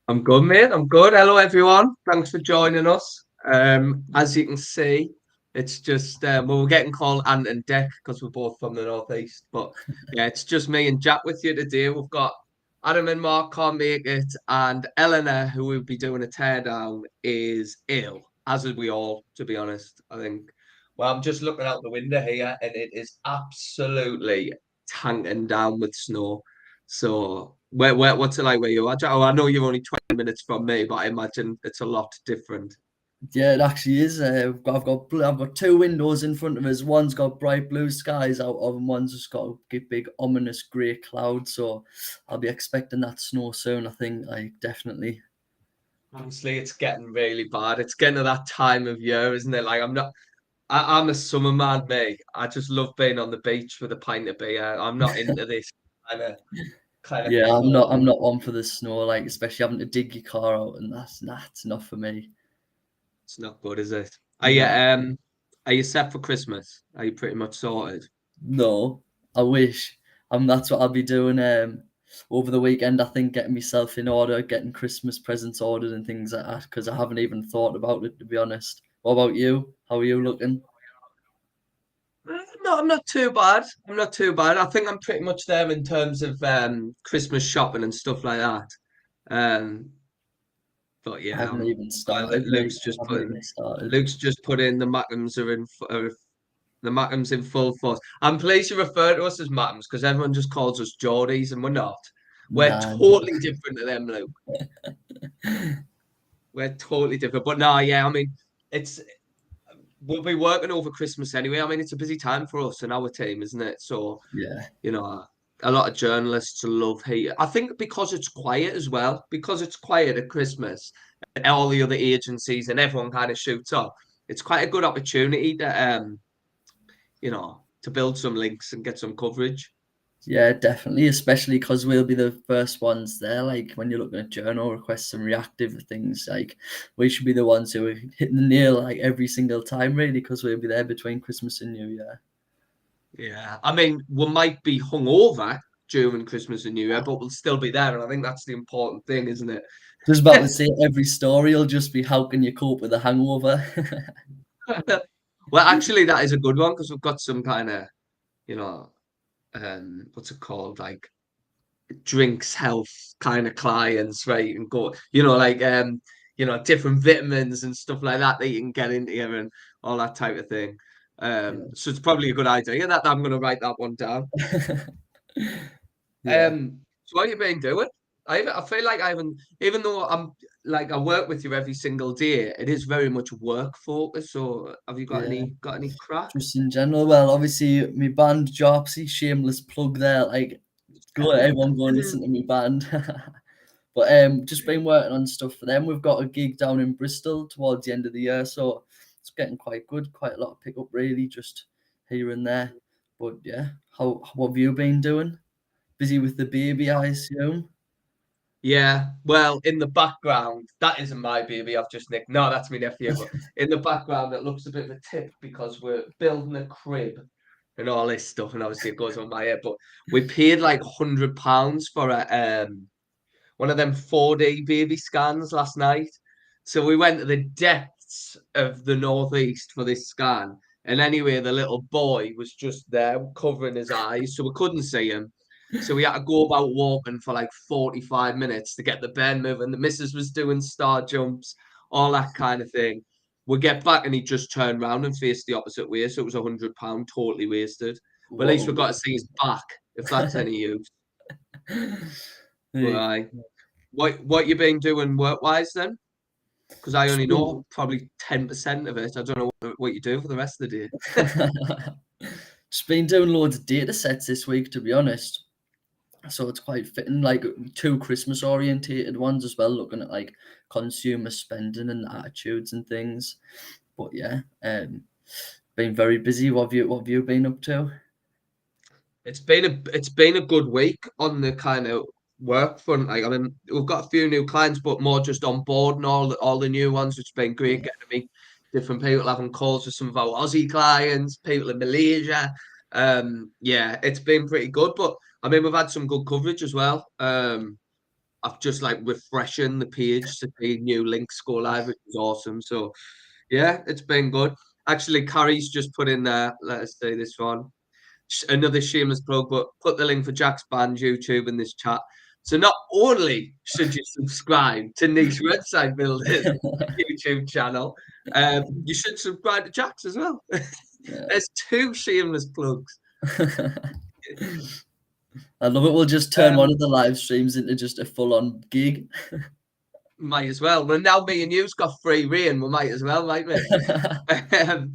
I'm good, mate. I'm good. Hello, everyone. Thanks for joining us. As you can see, it's just well, we're getting called Ant and Dick because we're both from the northeast. But yeah, it's just me and Jack with you today. We've got Adam and Mark can't make it, and Eleanor, who will be doing a teardown, is ill, as are we all, to be honest. I think. Well, I'm just looking out the window here, and it is absolutely tanking down with snow. So, what's it like where you are? Oh, I know you're only 20 minutes from me, but I imagine it's a lot different. Yeah, it actually is. I've got two windows in front of us. One's got bright blue skies out of, and one's just got a big ominous grey cloud. So I'll be expecting that snow soon. I think, like definitely. Honestly, it's getting really bad. It's getting to that time of year, isn't it? Like, I'm a summer man, mate. I just love being on the beach with a pint of beer. I'm not into this kind of Yeah, I'm not. cold. I'm not one for the snow. Like especially having to dig your car out, and that's not for me. It's not good, is it? No, Are you set for Christmas? Are you pretty much sorted? no. I wish. That's what I'll be doing. Over the weekend, I think getting myself in order, getting Christmas presents ordered and things like that. Because I haven't even thought about it, to be honest. What about you? How are you looking? No, I'm not too bad. I'm not too bad. I think I'm pretty much there in terms of Christmas shopping and stuff like that. Um, but I yeah, haven't even started, mate. I haven't even started. Luke's just put in the Mackems in full force. I'm pleased you refer to us as Mackems because everyone just calls us Geordies and we're not. We're Nah, totally different to them, Luke. We're totally different. But no, yeah, I mean, it's we'll be working over Christmas anyway. I mean, it's a busy time for us and our team, isn't it? So, yeah, you know, a lot of journalists love here. I think because it's quiet as well, because it's quiet at Christmas, and all the other agencies and everyone kind of shoots up. It's quite a good opportunity to build some links and get some coverage. yeah, definitely. Especially because we'll be the first ones there. Like when you're looking at journal requests and reactive things, like we should be the ones who are hitting the nail like every single time, really, because we'll be there between Christmas and New Year. Yeah, I mean, we might be hungover during Christmas and New Year, but we'll still be there, and I think that's the important thing, isn't it? Just about to say every story will just be how can you cope with a hangover? Well, actually, that is a good one because we've got some kind of, you know, what's it called? Like drinks health kind of clients, right? And go, different vitamins and stuff like that that you can get into here and all that type of thing. Yeah. So it's probably a good idea that I'm going to write that one down. Yeah. So what have you been doing? I feel like I haven't, even though I'm like I work with you every single day, it is very much work focused. So have you got Yeah. any crack? Just in general. Well, obviously, my band Jopsy, shameless plug there. Like, go everyone go and listen to my band. But just been working on stuff for them. We've got a gig down in Bristol towards the end of the year, so it's getting quite good. Quite a lot of pickup, really, just here and there. But yeah, how what have you been doing? Busy with the baby, I assume. Yeah, well, in the background, that isn't my baby. I've just nicked. No, that's my nephew. But in the background, it looks a bit of a tip because we're building a crib and all this stuff, and obviously it goes on my head. But we paid like £100 for one of them 4D baby scans last night. So we went to the depths of the northeast for this scan, and anyway, the little boy was just there covering his eyes, so we couldn't see him. So we had to go about walking for like 45 minutes to get the bed moving. The missus was doing star jumps, all that kind of thing. We get back and he just turned around and faced the opposite way. So it was £100 totally wasted. But at What least a we got to waste. see his back, if that's any use. Hey, Right. What you been doing work wise then? Because I just only been know probably 10% of it. I don't know what you do for the rest of the day. just been doing loads of data sets this week, to be honest. So it's quite fitting, like two Christmas orientated ones as well, looking at like consumer spending and attitudes and things. But yeah, been very busy. What have you been up to? It's been a good week on the kind of work front. Like I mean, we've got a few new clients, but more just on board and all the new ones, which has been great Yeah, getting to meet different people, having calls with some of our Aussie clients, people in Malaysia. Yeah, it's been pretty good. But I mean, we've had some good coverage as well. I've just like refreshing the page to see new links go live, which is awesome. So yeah, it's been good. Actually, Carrie's just put in there. Let us see this one. Another shameless plug, but put the link for Jack's band YouTube in this chat. So not only should you subscribe to Niche Website Builders YouTube channel, you should subscribe to Jack's as well. Yeah. There's two shameless plugs. I love it. We'll just turn one of the live streams into just a full-on gig. Might as well. Well, now me and you's got free reign. We might as well, might we? Um,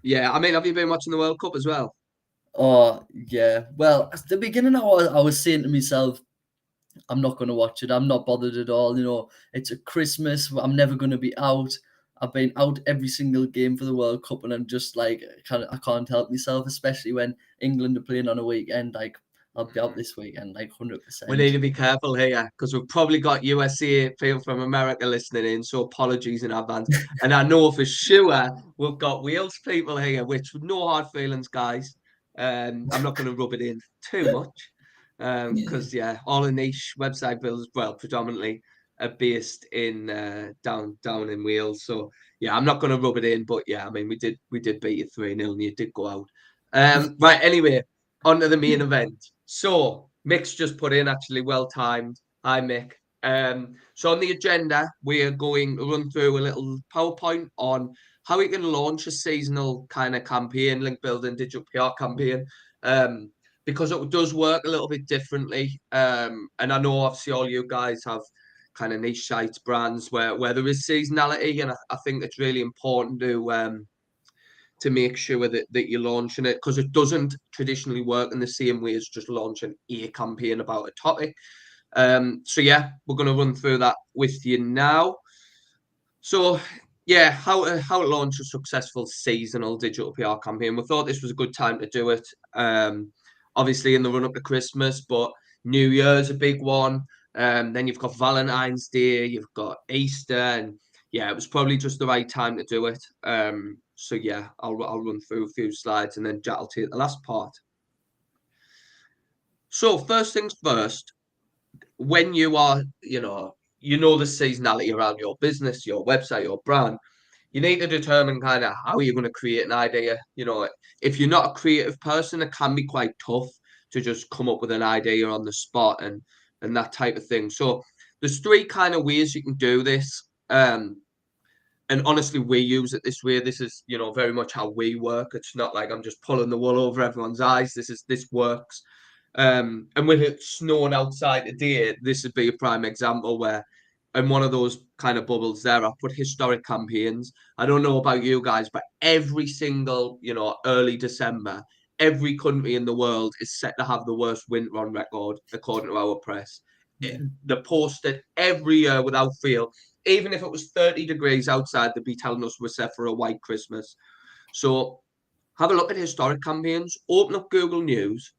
yeah, I mean, have you been watching the World Cup as well? Oh, yeah. Well, at the beginning, I was saying to myself, I'm not going to watch it. I'm not bothered at all. It's a Christmas. I'm never going to be out. I've been out every single game for the World Cup, and I'm just like, I can't help myself, especially when England are playing on a weekend. Like, I'll be out this weekend, like We need 100%. to be careful here because we've probably got USA people from America listening in, so apologies in advance. And I know for sure we've got Wales people here, which no hard feelings, guys. I'm not going to rub it in too much because yeah, all the niche website builders, well, predominantly are based in down in Wales. So yeah, I'm not going to rub it in, but yeah, I mean we did beat you 3-0 and you did go out. Right, anyway, on to the main event. So Mick's just put in actually well timed. Hi Mick. So on the agenda, we are going to run through a little PowerPoint on how we can launch a seasonal kind of campaign, link building, digital PR campaign. Because it does work a little bit differently. And I know obviously all you guys have kind of niche sites, brands where there is seasonality, and I think it's really important to make sure that you're launching it because it doesn't traditionally work in the same way as just launching a campaign about a topic. So yeah, we're going to run through that with you now. So yeah, how to launch a successful seasonal digital PR campaign. We thought this was a good time to do it. Obviously in the run up to Christmas, but New Year's a big one. Then you've got Valentine's Day, you've got Easter, and yeah, it was probably just the right time to do it. So yeah, I'll run through a few slides and then Jack will take the last part. So first things first, when you are, the seasonality around your business, your website, your brand, you need to determine kind of how you're going to create an idea. If you're not a creative person, it can be quite tough to just come up with an idea on the spot and that type of thing. So there's three kind of ways you can do this. And honestly, we use it this way. This is, very much how we work. It's not like I'm just pulling the wool over everyone's eyes. This works. And with it snowing outside today, this would be a prime example where, in one of those kind of bubbles there, I put historic campaigns. I don't know about you guys, but every single, early December, every country in the world is set to have the worst winter on record, according to our press. They're posted every year without fail. Even if it was 30 degrees outside, they'd be telling us we're set for a white Christmas. So have a look at historic campaigns, open up Google News,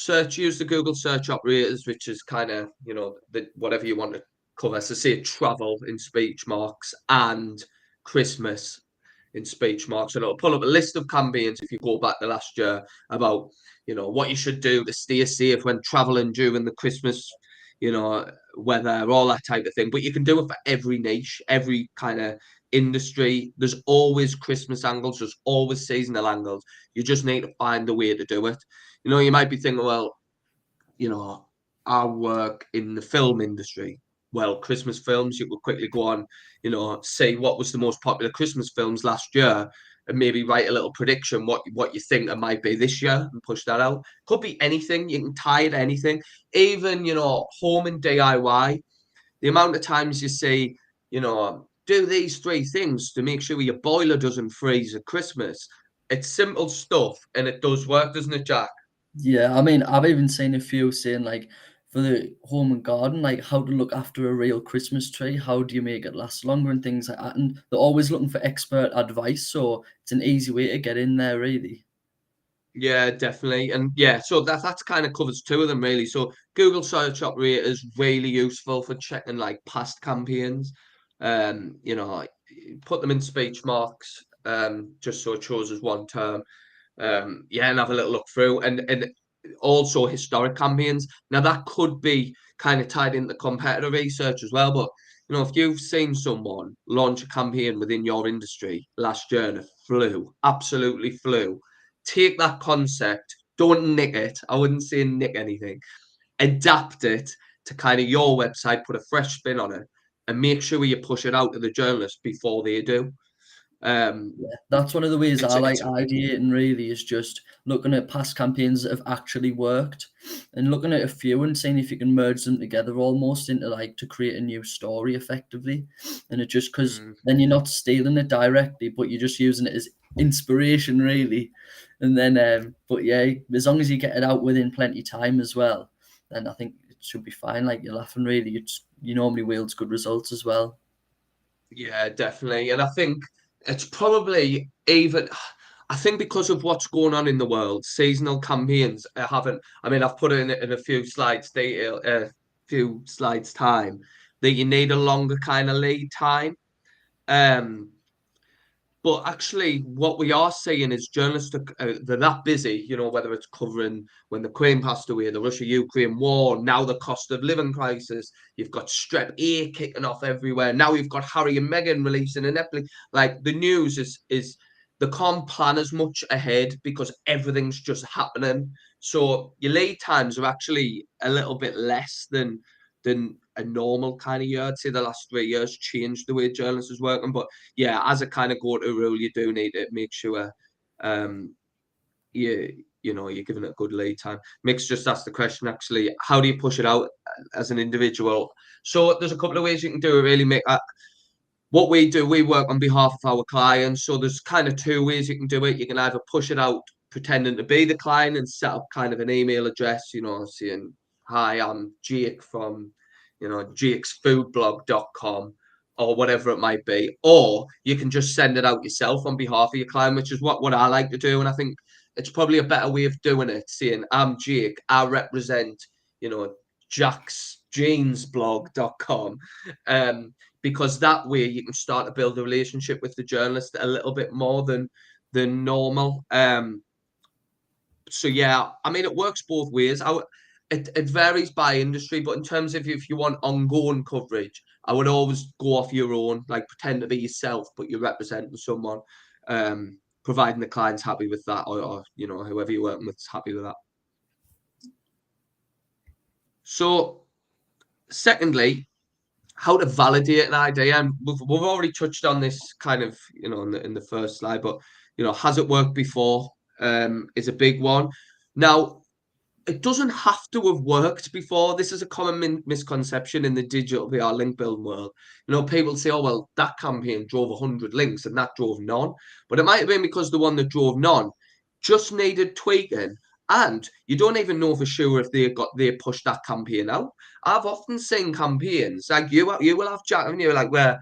use the Google search operators, which is kind of, whatever you want to cover. So say travel in speech marks and Christmas in speech marks. And it'll pull up a list of campaigns if you go back to last year about, what you should do to stay safe when traveling during the Christmas, weather, all that type of thing. But you can do it for every niche, every kind of industry. There's always Christmas angles, there's always seasonal angles. You just need to find a way to do it. You might be thinking, well, I work in the film industry. Well, Christmas films, you could quickly go on, say what was the most popular Christmas films last year and maybe write a little prediction what you think it might be this year and push that out. Could be anything. You can tie it to anything. Even, home and DIY. The amount of times you see, do these three things to make sure your boiler doesn't freeze at Christmas. It's simple stuff and it does work, doesn't it, Jack? Yeah, I mean, I've even seen a few saying like for the home and garden, like how to look after a real Christmas tree, how do you make it last longer and things like that. And they're always looking for expert advice, so it's an easy way to get in there, really. Yeah, definitely. And yeah, so that's kind of covers two of them really. So Google search operator is really useful for checking like past campaigns. Like, put them in speech marks, just so it shows as one term. Yeah, and have a little look through. And also historic campaigns. Now that could be kind of tied into competitor research as well, but if you've seen someone launch a campaign within your industry last year and it flew, absolutely flew, take that concept, don't nick it. I wouldn't say nick anything. Adapt it to kind of your website, put a fresh spin on it, and make sure you push it out to the journalists before they do. Um, Yeah, that's one of the ways it's I like it's ideating really is just looking at past campaigns that have actually worked and looking at a few and seeing if you can merge them together almost into like to create a new story effectively. And it just because mm, then you're not stealing it directly, but you're just using it as inspiration really. And then, but yeah, as long as you get it out within plenty of time as well, then I think it should be fine. Like you're laughing really, you normally wields good results as well. yeah, definitely. And I think it's probably even. I think because of what's going on in the world, seasonal campaigns haven't. I mean, I've put it in a few slides detail, few slides time that you need a longer kind of lead time. Um, But actually, what we are seeing is journalists they're that busy, whether it's covering when the Queen passed away, the Russia-Ukraine war, now the cost of living crisis, you've got Strep A kicking off everywhere. Now you've got Harry and Meghan releasing a Netflix. Like the news is they can't plan as much ahead because everything's just happening. So your lead times are actually a little bit less than a normal kind of year. I'd say the last 3 years changed the way journalists is working, but yeah, as a kind of go-to rule, you do need to make sure um you're giving it a good lead time. Mick's just asked the question actually, how do you push it out as an individual? So there's a couple of ways you can do it really, Mick. What we do, we work on behalf of our clients. So there's kind of two ways you can do it. You can either push it out pretending to be the client and set up kind of an email address, saying, hi, I'm Jake from, jakesfoodblog.com or whatever it might be. Or you can just send it out yourself on behalf of your client, which is what I like to do. And I think it's probably a better way of doing it, saying, I'm Jake, I represent, jacksjeansblog.com. Because that way you can start to build a relationship with the journalist a little bit more than normal. So yeah, I mean it works both ways. It varies by industry, but in terms of if you want ongoing coverage, I would always go off your own, like pretend to be yourself, but you're representing someone, providing the client's happy with that, or whoever you're working with is happy with that. So, secondly, how to validate an idea, and we've already touched on this kind of in the first slide, but has it worked before? Is a big one. Now it doesn't have to have worked before. This is a common misconception in the digital PR link building world. People say, oh well, that campaign drove 100 links and that drove none, but it might have been because the one that drove none just needed tweaking. And you don't even know for sure if they pushed that campaign out. I've often seen campaigns like you will have Jack and you're like where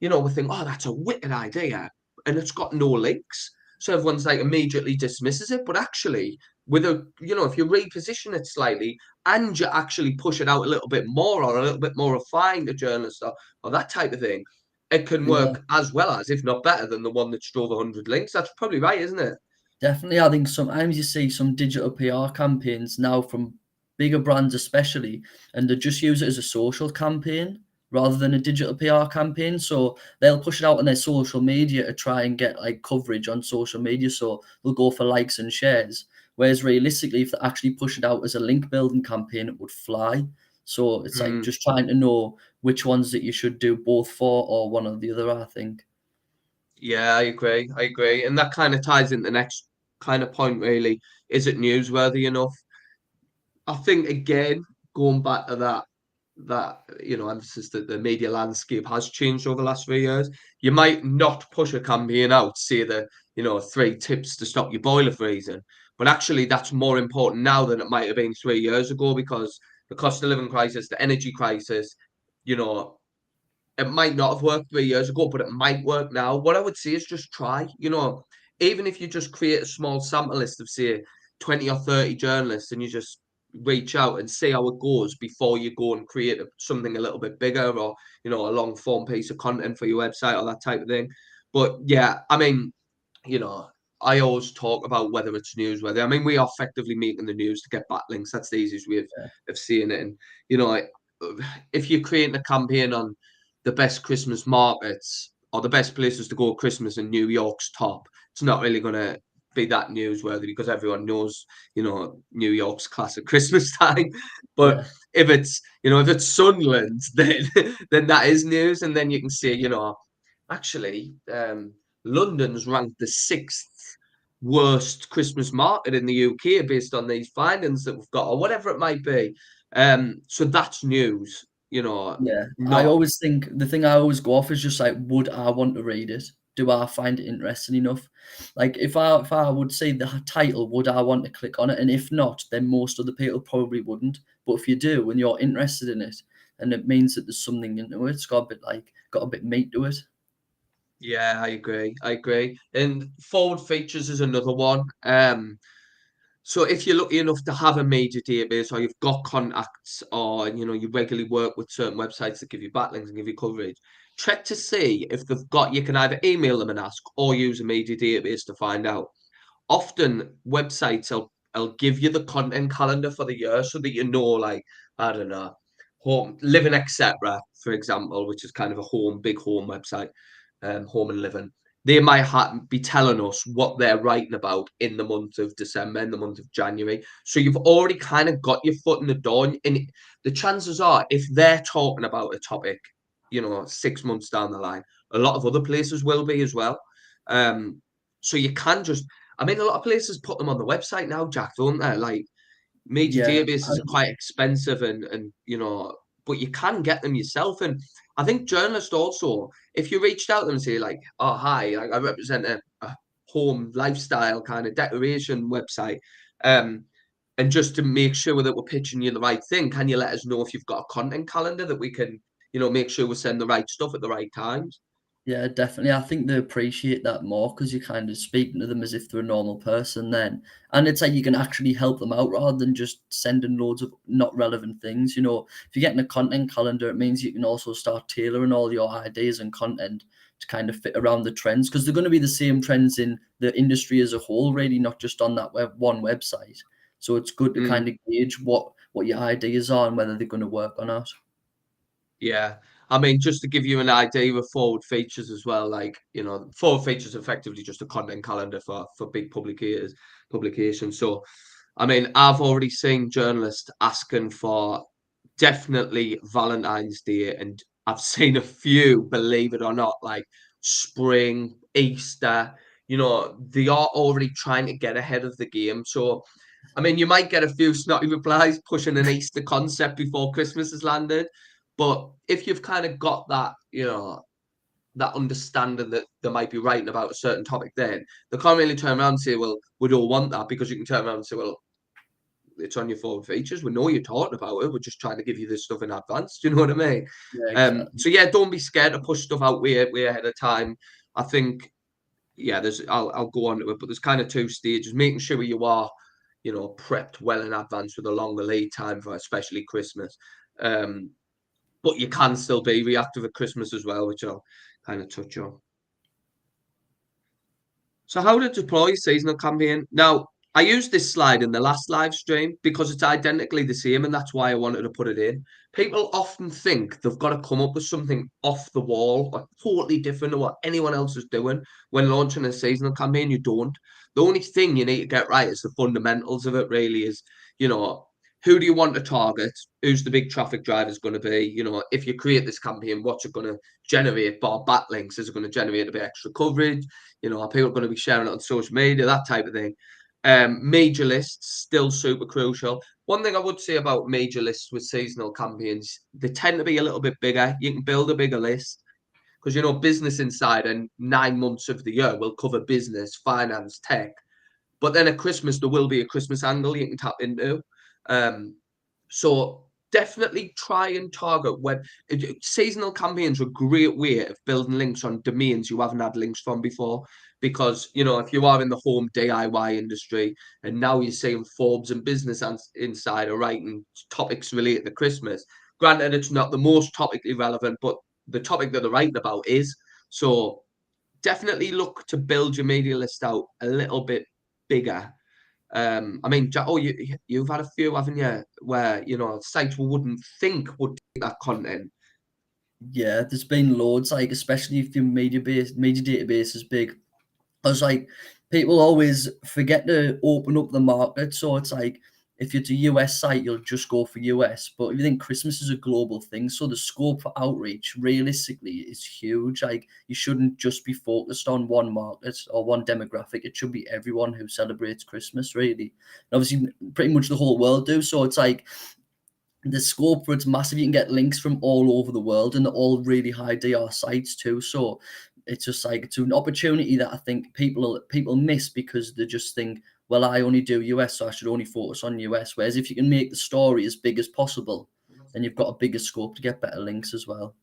we think, oh, that's a wicked idea, and it's got no links. So everyone's like immediately dismisses it. But actually, if you reposition it slightly and you actually push it out a little bit more or a little bit more refined, a journalist or that type of thing, it can Yeah. work as well as, if not better than the one that drove 100 links. That's probably right, isn't it? Definitely, I think sometimes you see some digital PR campaigns now from bigger brands, especially, and they just use it as a social campaign rather than a digital PR campaign. So they'll push it out on their social media to try and get like coverage on social media. So they'll go for likes and shares. Whereas realistically, if they actually push it out as a link building campaign, it would fly. So it's like Mm. just trying to know which ones that you should do both for or one or the other, I think. Yeah, I agree. I agree. And that kind of ties into the next kind of point, really. Is it newsworthy enough? I think again, going back to that emphasis that the media landscape has changed over the last 3 years. You might not push a campaign out, say the 3 tips to stop your boiler freezing, but actually that's more important now than it might have been 3 years ago because the cost of living crisis, the energy crisis, you know, it might not have worked 3 years ago, but it might work now. What I would say is just try. Even if you just create a small sample list of say 20 or 30 journalists, and you just reach out and see how it goes before you go and create something a little bit bigger, or a long form piece of content for your website or that type of thing. But yeah, I mean, you know, I always talk about whether it's newsworthy. I mean, we are effectively making the news to get backlinks. That's the easiest way Yeah, of seeing it. And you know, if you're creating a campaign on the best Christmas markets or the best places to go Christmas in New York's top, it's not really going to be that newsworthy because everyone knows, New York's classic Christmas time. But yeah, if it's, if it's Sunderland, then that is news, and then you can say, actually, London's ranked the sixth worst Christmas market in the UK based on these findings that we've got, or whatever it might be. So that's news, yeah. I not. always think the thing I always go off is just like, would I want to read it? Do I find it interesting enough? Like if I would see the title, would I want to click on it? And if not, then most other people probably wouldn't. But if you do and you're interested in it, and it means that there's something into it, it's got a bit meat to it. Yeah, I agree. I agree. And forward features is another one. So if you're lucky enough to have a major database or you've got contacts or you regularly work with certain websites that give you backlinks and give you coverage, check to see if they've got you can either email them and ask or use a major database to find out. Often websites will give you the content calendar for the year so that like, I don't know, home living, etc., for example, which is kind of a big home website, home and living. They might be telling us what they're writing about in the month of December, in the month of January. So you've already kind of got your foot in the door. And the chances are, if they're talking about a topic, 6 months down the line, a lot of other places will be as well. So you can just, I mean, a lot of places put them on the website now, Jack, don't they? Like, major Yeah, databases are quite expensive and but you can get them yourself. And I think journalists also, if you reached out to them and say like, oh hi, like I represent a home lifestyle kind of decoration website, um and just to make sure that we're pitching you the right thing, can you let us know if you've got a content calendar that we can make sure we send the right stuff at the right times. yeah, definitely. I think they appreciate that more because you're kind of speaking to them as if they're a normal person then. And it's like you can actually help them out rather than just sending loads of not relevant things. If you're getting a content calendar, it means you can also start tailoring all your ideas and content to kind of fit around the trends because they're going to be the same trends in the industry as a whole, really, not just on that one website. So it's good to kind Mm. of gauge what your ideas are and whether they're going to work or not. Yeah. I mean, just to give you an idea of forward features as well, like, forward features effectively just a content calendar for big publications. So, I mean, I've already seen journalists asking for definitely Valentine's Day, and I've seen a few, believe it or not, like spring, Easter, they are already trying to get ahead of the game. So, I mean, you might get a few snotty replies pushing an Easter concept before Christmas has landed. But if you've kind of got that, that understanding that they might be writing about a certain topic, then they can't really turn around and say, well, we don't want that, because you can turn around and say, well, it's on your forward features. We know you're talking about it. We're just trying to give you this stuff in advance. Do you know what I mean? Yeah, exactly. So yeah, don't be scared to push stuff out way ahead of time. I think, yeah, I'll go on to it, but there's kind of two stages: making sure you are, prepped well in advance with a longer lead time for especially Christmas. Um, but you can still be reactive at Christmas as well, which I'll kind of touch on. So how to deploy a seasonal campaign? Now, I used this slide in the last live stream because it's identically the same, and that's why I wanted to put it in. People often think they've got to come up with something off the wall or totally different to what anyone else is doing when launching a seasonal campaign. You don't. The only thing you need to get right is the fundamentals of it, really, is, you know, who do you want to target? Who's the big traffic drivers going to be? If you create this campaign, what's it going to generate? Bar backlinks, is it going to generate a bit extra coverage? Are people going to be sharing it on social media, that type of thing? Major lists still super crucial. One thing I would say about major lists with seasonal campaigns, they tend to be a little bit bigger. You can build a bigger list because Business Insider 9 months of the year will cover business, finance, tech. But then at Christmas there will be a Christmas angle you can tap into. Um, so definitely try and target seasonal campaigns are a great way of building links on domains you haven't had links from before. Because if you are in the home DIY industry and now you're seeing Forbes and Business Insider writing topics related to Christmas, granted it's not the most topically relevant, but the topic that they're writing about is. So definitely look to build your media list out a little bit bigger. I mean, you've had a few, haven't you, where sites we wouldn't think would take that content. Yeah, there's been loads, like especially if your media database is big. I was like, people always forget to open up the market. So it's like, if it's a US site, you'll just go for US. But if you think Christmas is a global thing, so the scope for outreach realistically is huge. Like, you shouldn't just be focused on one market or one demographic. It should be everyone who celebrates Christmas, really. And obviously, pretty much the whole world do. So it's like, the scope for it's massive. You can get links from all over the world, and they're all really high DR sites too. So it's just like, it's an opportunity that I think people miss because they just think, well, I only do US, so I should only focus on US. Whereas if you can make the story as big as possible, then you've got a bigger scope to get better links as well.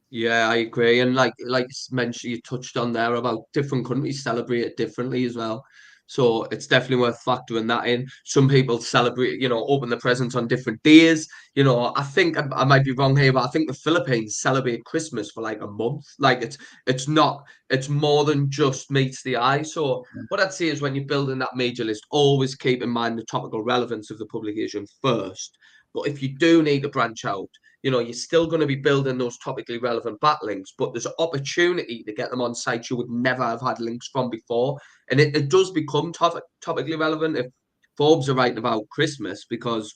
Yeah, I agree. And like you mentioned, you touched on there about different countries celebrate it differently as well. So it's definitely worth factoring that in. Some people celebrate, open the presents on different days. I think I might be wrong here, but I think the Philippines celebrate Christmas for like a month. Like it's more than just meets the eye. So what I'd say is when you're building that major list, always keep in mind the topical relevance of the publication first. But if you do need to branch out, you're still going to be building those topically relevant backlinks, but there's an opportunity to get them on sites you would never have had links from before. And it does become topically relevant if Forbes are writing about Christmas because,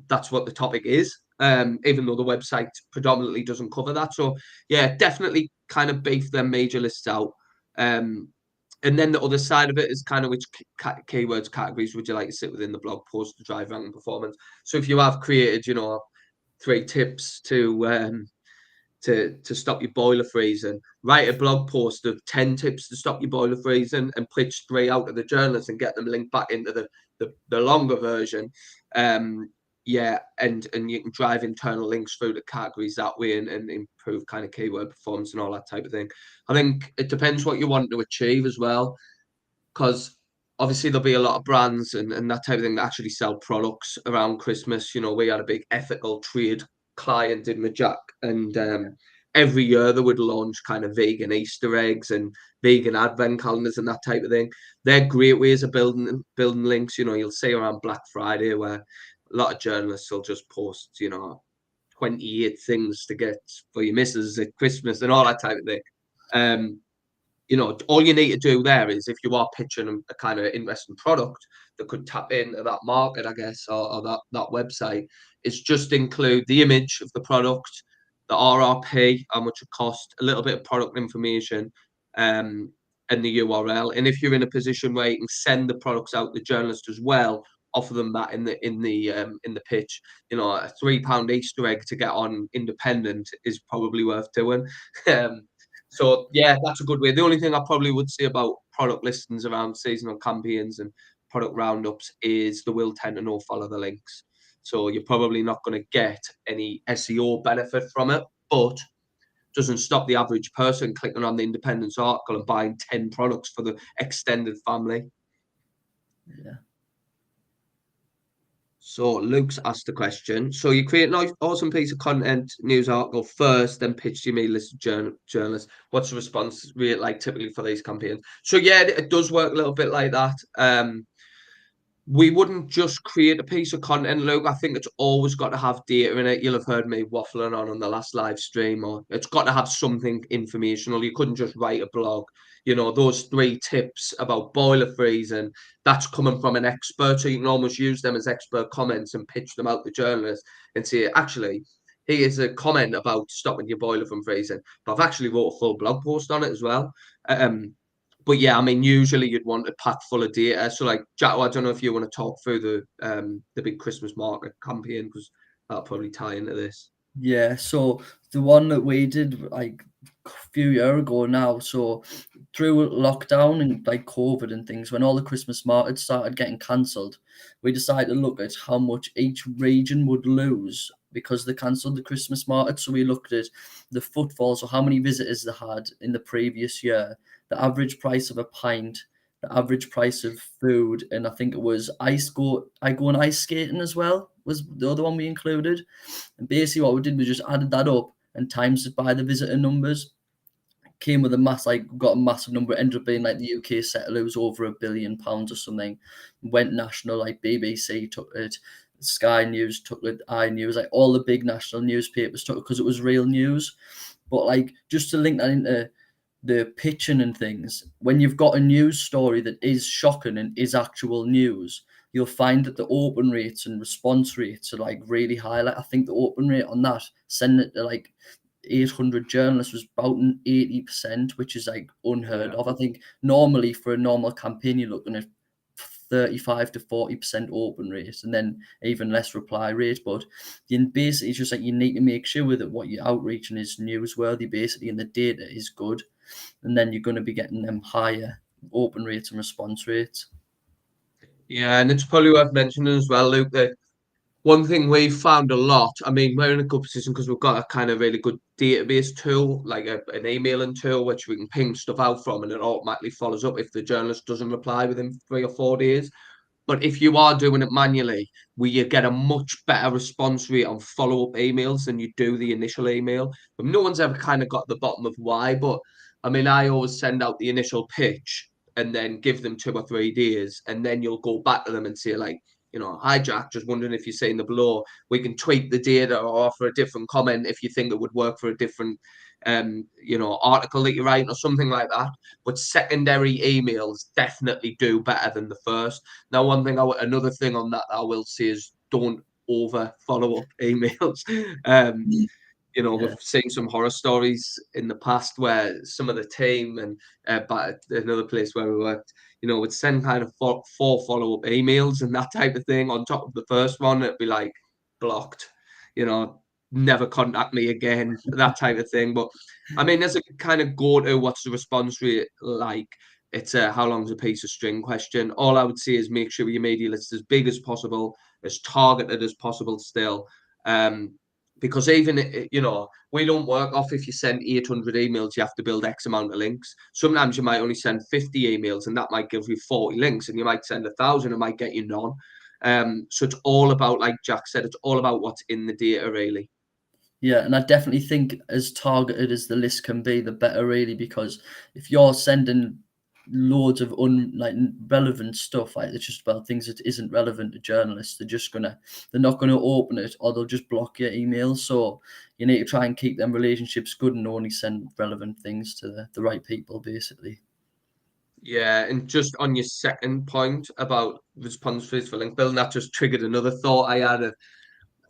that's what the topic is, even though the website predominantly doesn't cover that. So, yeah, definitely kind of beef them major lists out. And then the other side of it is kind of which keywords categories would you like to sit within the blog post to drive ranking performance. So if you have created, 3 tips to stop your boiler freezing. Write a blog post of 10 tips to stop your boiler freezing and pitch 3 out to the journalists and get them linked back into the longer version. Yeah, and you can drive internal links through the categories that way and improve kind of keyword performance and all that type of thing. I think it depends what you want to achieve as well, because obviously there'll be a lot of brands and that type of thing that actually sell products around Christmas. We had a big ethical trade client in Majak, and every year they would launch kind of vegan Easter eggs and vegan advent calendars and that type of thing. They're great ways of building links. You'll see around Black Friday where a lot of journalists will just post, 28 things to get for your missus at Christmas and all that type of thing. All you need to do there is if you are pitching a kind of interesting product that could tap into that market, I guess, or that website, is just include the image of the product, the RRP, how much it costs, a little bit of product information, and the URL. And if you're in a position where you can send the products out to journalists as well, offer them that in the pitch. A £3 Easter egg to get on Independent is probably worth doing. So yeah, that's a good way. The only thing I probably would say about product listings around seasonal campaigns and product roundups is they will tend to no follow the links. So you're probably not going to get any SEO benefit from it, but doesn't stop the average person clicking on the Independence article and buying 10 products for the extended family. Yeah. So Luke's asked the question. So you create an awesome piece of content, news article first, then pitch to your mail list of journalists. What's the response rate like typically for these campaigns? So yeah, it does work a little bit like that. We wouldn't just create a piece of content, Luke. I think it's always got to have data in it. You'll have heard me waffling on the last live stream, or it's got to have something informational. You couldn't just write a blog. Those 3 tips about boiler freezing, that's coming from an expert. So you can almost use them as expert comments and pitch them out to journalists and say, actually, here's a comment about stopping your boiler from freezing. But I've actually wrote a full blog post on it as well. But yeah, I mean, usually you'd want a pack full of data. So like, Jacko, I don't know if you want to talk through the big Christmas market campaign because that'll probably tie into this. Yeah, so the one that we did like a few years ago now, so through lockdown and like COVID and things, when all the Christmas markets started getting cancelled, we decided to look at how much each region would lose because they cancelled the Christmas market. So we looked at the footfall, so how many visitors they had in the previous year, the average price of a pint, the average price of food, and I think it was I go and ice skating as well was the other one we included. And basically what we did was just added that up and times it by the visitor numbers. came with a got a massive number. It ended up being like the UK settler was over £1 billion or something. Went national, like BBC took it, Sky News took it, iNews, like all the big national newspapers took it because it was real news. But like just to link that into the pitching and things, when you've got a news story that is shocking and is actual news, you'll find that the open rates and response rates are like really high. Like I think the open rate on that, sending it to like 800 journalists, was about an 80%, which is like unheard Yeah. of. I think normally for a normal campaign, you're looking at 35 to 40% open rate and then even less reply rate. But basically, it's just like you need to make sure that what you're outreaching is newsworthy, basically, and the data is good. And then you're going to be getting them higher open rates and response rates. Yeah, and it's probably worth mentioning as well, Luke, that one thing we've found a lot, I mean, we're in a good position because we've got a kind of really good database tool, like an emailing tool, which we can ping stuff out from and it automatically follows up if the journalist doesn't reply within 3 or 4 days. But if you are doing it manually, you get a much better response rate on follow-up emails than you do the initial email. But no one's ever kind of got the bottom of why. But I mean, I always send out the initial pitch and then give them 2 or 3 days, and then you'll go back to them and say, like, hi Jack, just wondering if you're seeing the below. We can tweak the data or offer a different comment if you think it would work for a different article that you're writing or something like that. But secondary emails definitely do better than the first. Now, another thing on that I will say is don't over follow up emails. We've Yeah. seen some horror stories in the past where some of the team and but another place where we worked, would send kind of four follow up emails and that type of thing on top of the first one. It'd be like blocked, never contact me again, that type of thing. But I mean, as a kind of go to what's the response rate like? It's a how long's a piece of string question. All I would say is make sure your media list is as big as possible, as targeted as possible still. Because even, we don't work off if you send 800 emails, you have to build X amount of links. Sometimes you might only send 50 emails and that might give you 40 links, and you might send 1,000, it might get you none. So it's all about, like Jack said, it's all about what's in the data, really. Yeah, and I definitely think as targeted as the list can be, the better, really, because if you're sending loads of relevant stuff, like it's just about things that isn't relevant to journalists, they're not gonna open it, or they'll just block your emails. So you need to try and keep them relationships good and only send relevant things to the right people, basically. Yeah, and just on your second point about response rates for link building, that just triggered another thought I had of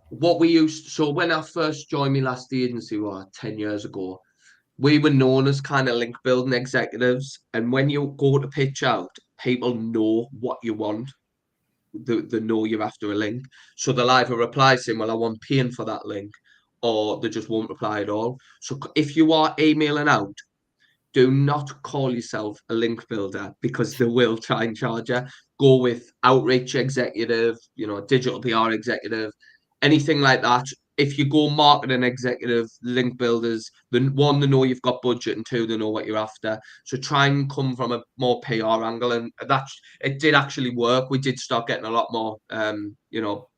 what we used. So when I first joined my last agency, 10 years ago, we were known as kind of link building executives. And when you go to pitch out, people know what you want. They know you're after a link. So they'll either reply saying, well, I want paying for that link, or they just won't reply at all. So if you are emailing out, do not call yourself a link builder because they will try and charge you. Go with outreach executive, digital PR executive, anything like that. If you go marketing executive, link builders, one, they know you've got budget, and two, they know what you're after. So try and come from a more PR angle, and it did actually work. We did start getting a lot more, a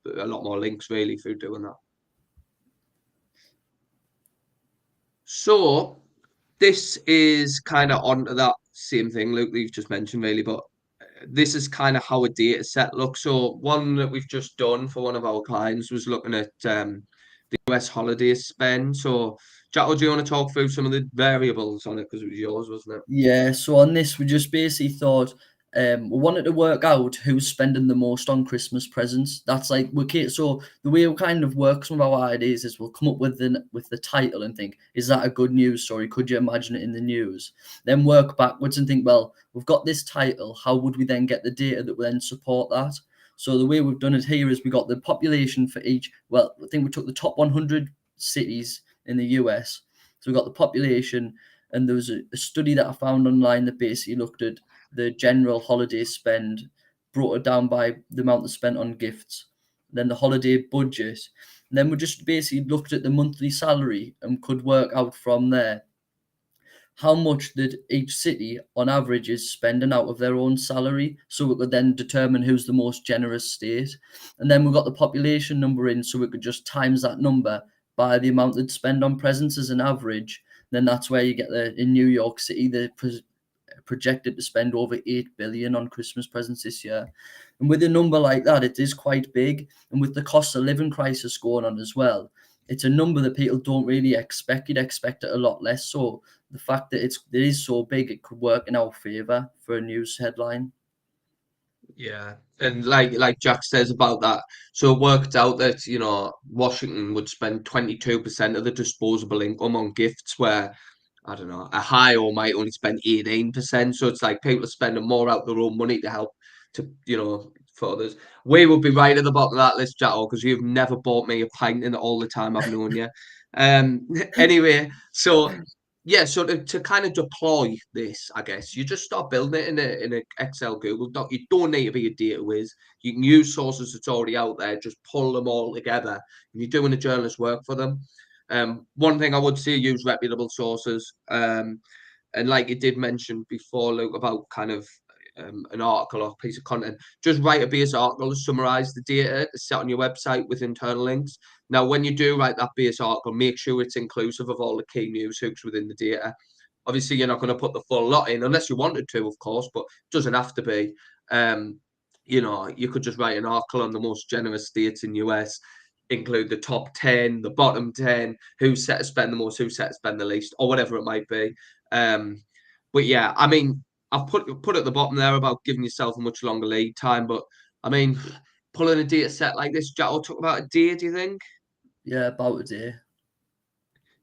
lot more links really through doing that. So this is kind of onto that same thing, Luke, that you've just mentioned, really. But this is kind of how a data set looks. So one that we've just done for one of our clients was looking at the US holiday spend. So, Jack, do you want to talk through some of the variables on it because it was yours, wasn't it? Yeah, so on this, we just basically thought we wanted to work out who's spending the most on Christmas presents. That's like so the way we kind of work some of our ideas is we'll come up with the title and think, is that a good news story? Could you imagine it in the news? Then work backwards and think, well, we've got this title. How would we then get the data that will then support that? So the way we've done it here is we got the population for each. Well, I think we took the top 100 cities in the US. So we got the population. And there was a study that I found online that basically looked at the general holiday spend, brought it down by the amount that's spent on gifts, then the holiday budget. And then we just basically looked at the monthly salary and could work out from there how much that each city on average is spending out of their own salary, so we could then determine who's the most generous state. And then we got the population number in, so we could just times that number by the amount they'd spend on presents as an average. Then that's where you get in New York City, they're projected to spend over 8 billion on Christmas presents this year. And with a number like that, it is quite big. And with the cost of living crisis going on as well, it's a number that people don't really expect. You'd expect it a lot less. So the fact that it is so big, it could work in our favour for a news headline. Yeah, and like Jack says about that, so it worked out that Washington would spend 22% of the disposable income on gifts, where I don't know, Ohio might only spend 18%. So it's like people are spending more out their own money to help for others. We would be right at the bottom of that list, Jatto, because you've never bought me a pint in all the time I've known you. Anyway, so yeah, so to kind of deploy this, I guess you just start building it in a Excel Google Doc. You don't need to be a data whiz. You can use sources that's already out there. Just pull them all together. And you're doing a journalist work for them. One thing I would say, use reputable sources. And like you did mention before, Luke, about kind of an article or piece of content, just write a base article to summarize the data to set on your website with internal links. Now, when you do write that base article, make sure it's inclusive of all the key news hooks within the data. Obviously, you're not going to put the full lot in unless you wanted to, of course, but it doesn't have to be. You could just write an article on the most generous states in US, include the top 10, the bottom 10, who's set to spend the most, who's set to spend the least, or whatever it might be. But yeah, I mean, I've put at the bottom there about giving yourself a much longer lead time. But I mean, pulling a data set like this, Jack, will talk about a day, do you think? Yeah, about a day.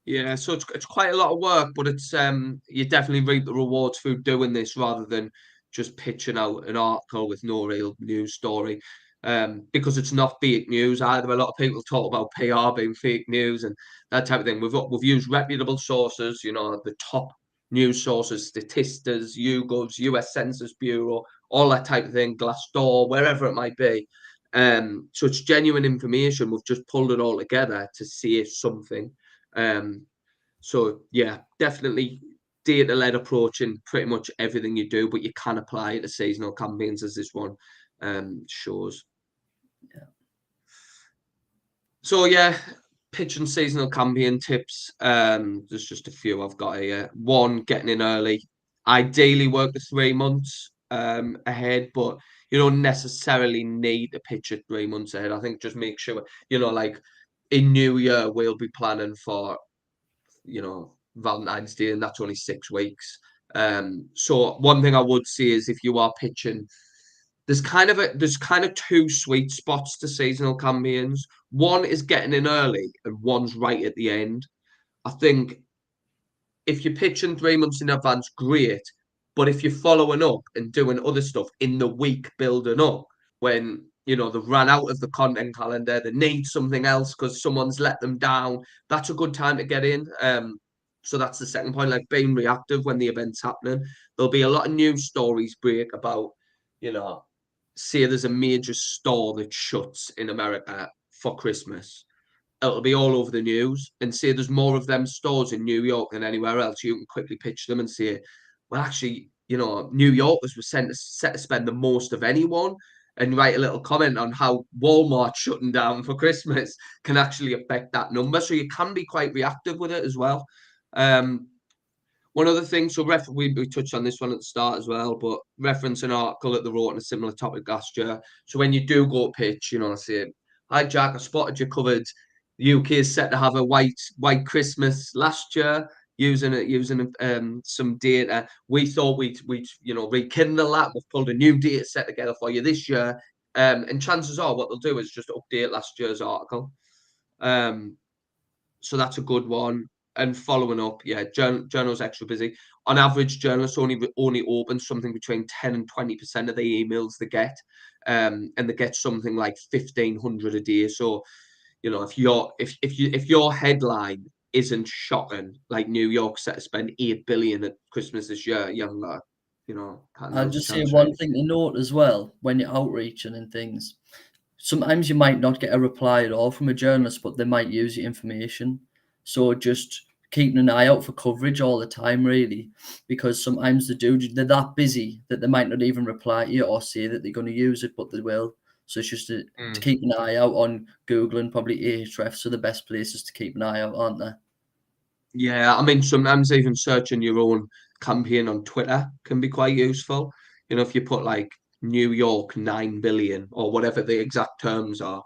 Yeah, so it's quite a lot of work, but it's you definitely reap the rewards through doing this rather than just pitching out an article with no real news story. Because it's not fake news either. A lot of people talk about PR being fake news and that type of thing. We've used reputable sources, the top news sources, Statistas, YouGov's, US Census Bureau, all that type of thing, Glassdoor, wherever it might be. So it's genuine information. We've just pulled it all together to see something. So yeah, definitely data-led approach in pretty much everything you do, but you can apply it to seasonal campaigns as this one shows. Yeah. So yeah, pitch and seasonal campaign tips. There's just a few I've got here. One, getting in early. Ideally work the 3 months ahead, but you don't necessarily need to pitch it 3 months ahead. I think just make sure, like in New Year, we'll be planning for Valentine's Day, and that's only 6 weeks. So one thing I would say is if you are pitching, there's kind of two sweet spots to seasonal campaigns. One is getting in early, and one's right at the end. I think if you're pitching 3 months in advance, great. But if you're following up and doing other stuff in the week building up, when they've ran out of the content calendar, they need something else because someone's let them down, that's a good time to get in. So that's the second point, like being reactive when the event's happening. There'll be a lot of news stories break about, say there's a major store that shuts in America for Christmas. It'll be all over the news, and say there's more of them stores in New York than anywhere else. You can quickly pitch them and say, well, actually, New Yorkers were set to spend the most of anyone, and write a little comment on how Walmart shutting down for Christmas can actually affect that number. So you can be quite reactive with it as well. One other thing, so we touched on this one at the start as well, but reference an article that they wrote on a similar topic last year. So when you do go pitch, say, hi Jack, I spotted you covered the UK is set to have a white Christmas last year using some data. We thought we'd rekindle that. We've pulled a new data set together for you this year. And chances are what they'll do is just update last year's article. So that's a good one. And following up, yeah, journals extra busy. On average, journalists only open something between 10 and 20% of the emails they get, and they get something like 1,500 a day. So, if your headline isn't shocking, like New York set to spend 8 billion at Christmas this year, younger, can't I'll lose a just say chance, one really. thing to note as well when you're outreaching and things. Sometimes you might not get a reply at all from a journalist, but they might use your information. So just keeping an eye out for coverage all the time, really, because sometimes they're that busy that they might not even reply to you or say that they're going to use it, but they will. So it's just to keep an eye out on Google, and probably Ahrefs are the best places to keep an eye out, aren't they? Yeah, I mean, sometimes even searching your own campaign on Twitter can be quite useful. You know, if you put like New York 9 billion or whatever the exact terms are,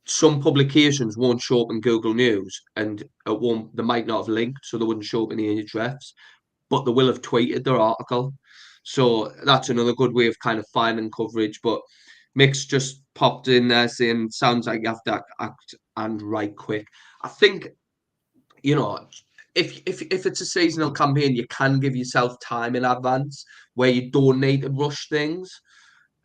some publications won't show up in Google News and it won't, they might not have linked, so they wouldn't show up in the ahrefs, but they will have tweeted their article. So that's another good way of kind of finding coverage. But Mick's just popped in there saying, sounds like you have to act and write quick. I think, you know, if it's a seasonal campaign, you can give yourself time in advance where you don't need to rush things.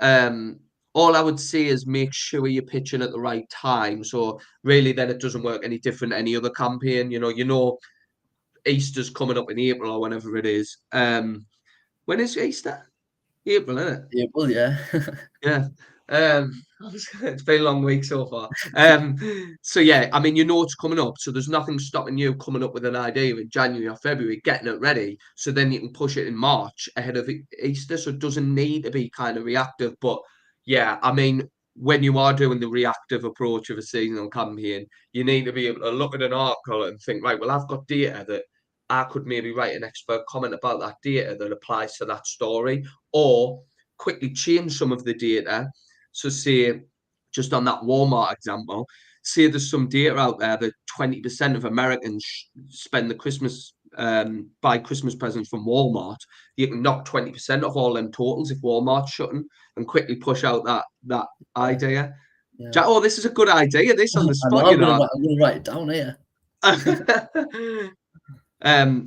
Um, all I would say is make sure you're pitching at the right time. So really, then it doesn't work any different than any other campaign. Easter's coming up in April or whenever it is. When is Easter? April, isn't it? Yeah, well, yeah. Yeah. It's been a long week so far. So yeah, I mean, it's coming up, so there's nothing stopping you coming up with an idea in January or February, getting it ready, so then you can push it in March ahead of Easter. So it doesn't need to be kind of reactive. But yeah, I mean, when you are doing the reactive approach of a seasonal campaign, you need to be able to look at an article and think, right, well, I've got data that I could maybe write an expert comment about that data that applies to that story, or quickly change some of the data. So, say, just on that Walmart example, say there's some data out there that 20% of Americans spend the Christmas buy Christmas presents from Walmart. You can knock 20% off all them totals if Walmart's shutting, and quickly push out that Yeah, idea. yeah. Oh, this is a good idea. This on the I know spot, you know. I'm gonna write it down here.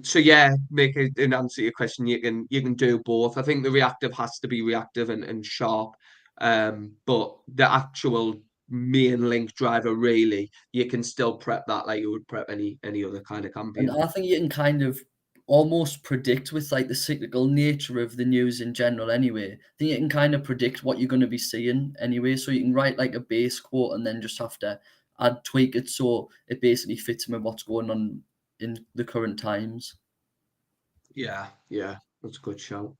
So yeah, make it and answer your question. You can do both. I think the reactive has to be reactive and sharp. But the actual main link driver, really, you can still prep that like you would prep any other kind of And campaign. I think you can kind of almost predict with like the cyclical nature of the news in general anyway. I think you can kind of predict what you're going to be seeing anyway. So you can write like a base quote and then just have to tweak it so it basically fits with what's going on in the current times. Yeah, yeah, that's a good shout.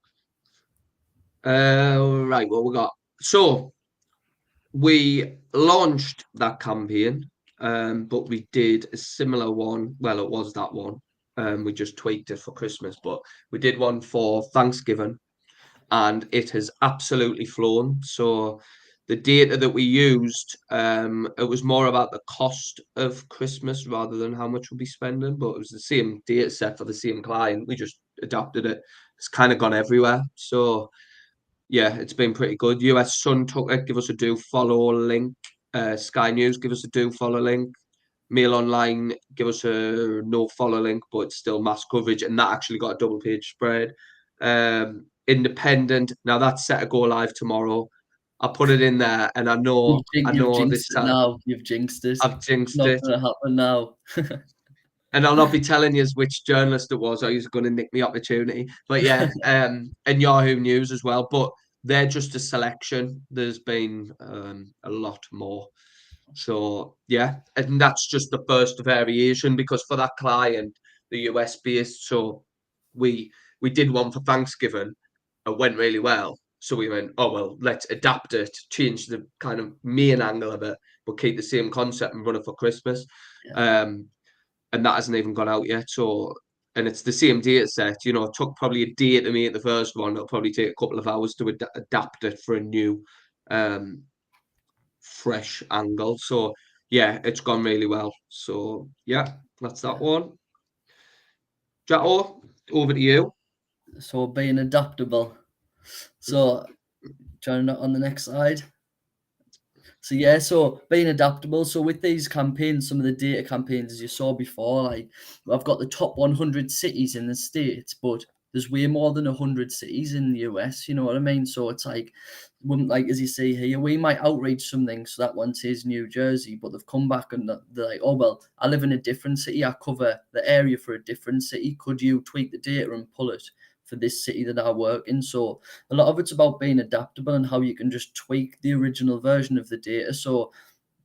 Right, what we got? So we launched that campaign, but we did a similar one. Well, it was that one. We just tweaked it for Christmas, but we did one for Thanksgiving, and it has absolutely flown. So the data that we used, it was more about the cost of Christmas rather than how much we'll be spending, but it was the same data set for the same client. We just adapted it. It's kind of gone everywhere. So yeah, it's been pretty good. US Sun took it, give us a do follow link. Sky News, give us a do follow link. Mail Online, give us a no follow link, but it's still mass coverage, and that actually got a double page spread. Independent, now that's set to go live tomorrow. I put it in there, and I You've know jinxed this it time now. You've jinxed it. I've It's jinxed not it, going to happen now. and I'll not be telling you which journalist it was. I was going to nick the opportunity, but yeah, and Yahoo News as well. But they're just a selection. There's been a lot more. So yeah, and that's just the first variation because for that client, the US based, so we we did one for Thanksgiving. It went really well. So we went, oh well, let's adapt it, change the kind of main angle of it, but keep the same concept and run it for Christmas. Yeah. Um, and that hasn't even gone out yet. So, and it's the same data set. It took probably a day to make the first one. It'll probably take a couple of hours to adapt it for a new, um, fresh angle. So, yeah, it's gone really well. So, yeah, that's that Yeah. one. Jatto, over to you. So being adaptable. So join on the next slide. So yeah, so being adaptable. So with these campaigns, some of the data campaigns, as you saw before, like I've got the top 100 cities in the states, but there's way more than 100 cities in the US. You know what I mean? So it's like, like as you say here, we might outreach something. So that one says New Jersey, but they've come back and they're like, oh well, I live in a different city. I cover the area for a different city. Could you tweak the data and pull it for this city that I work in? So a lot of it's about being adaptable and how you can just tweak the original version of the data. So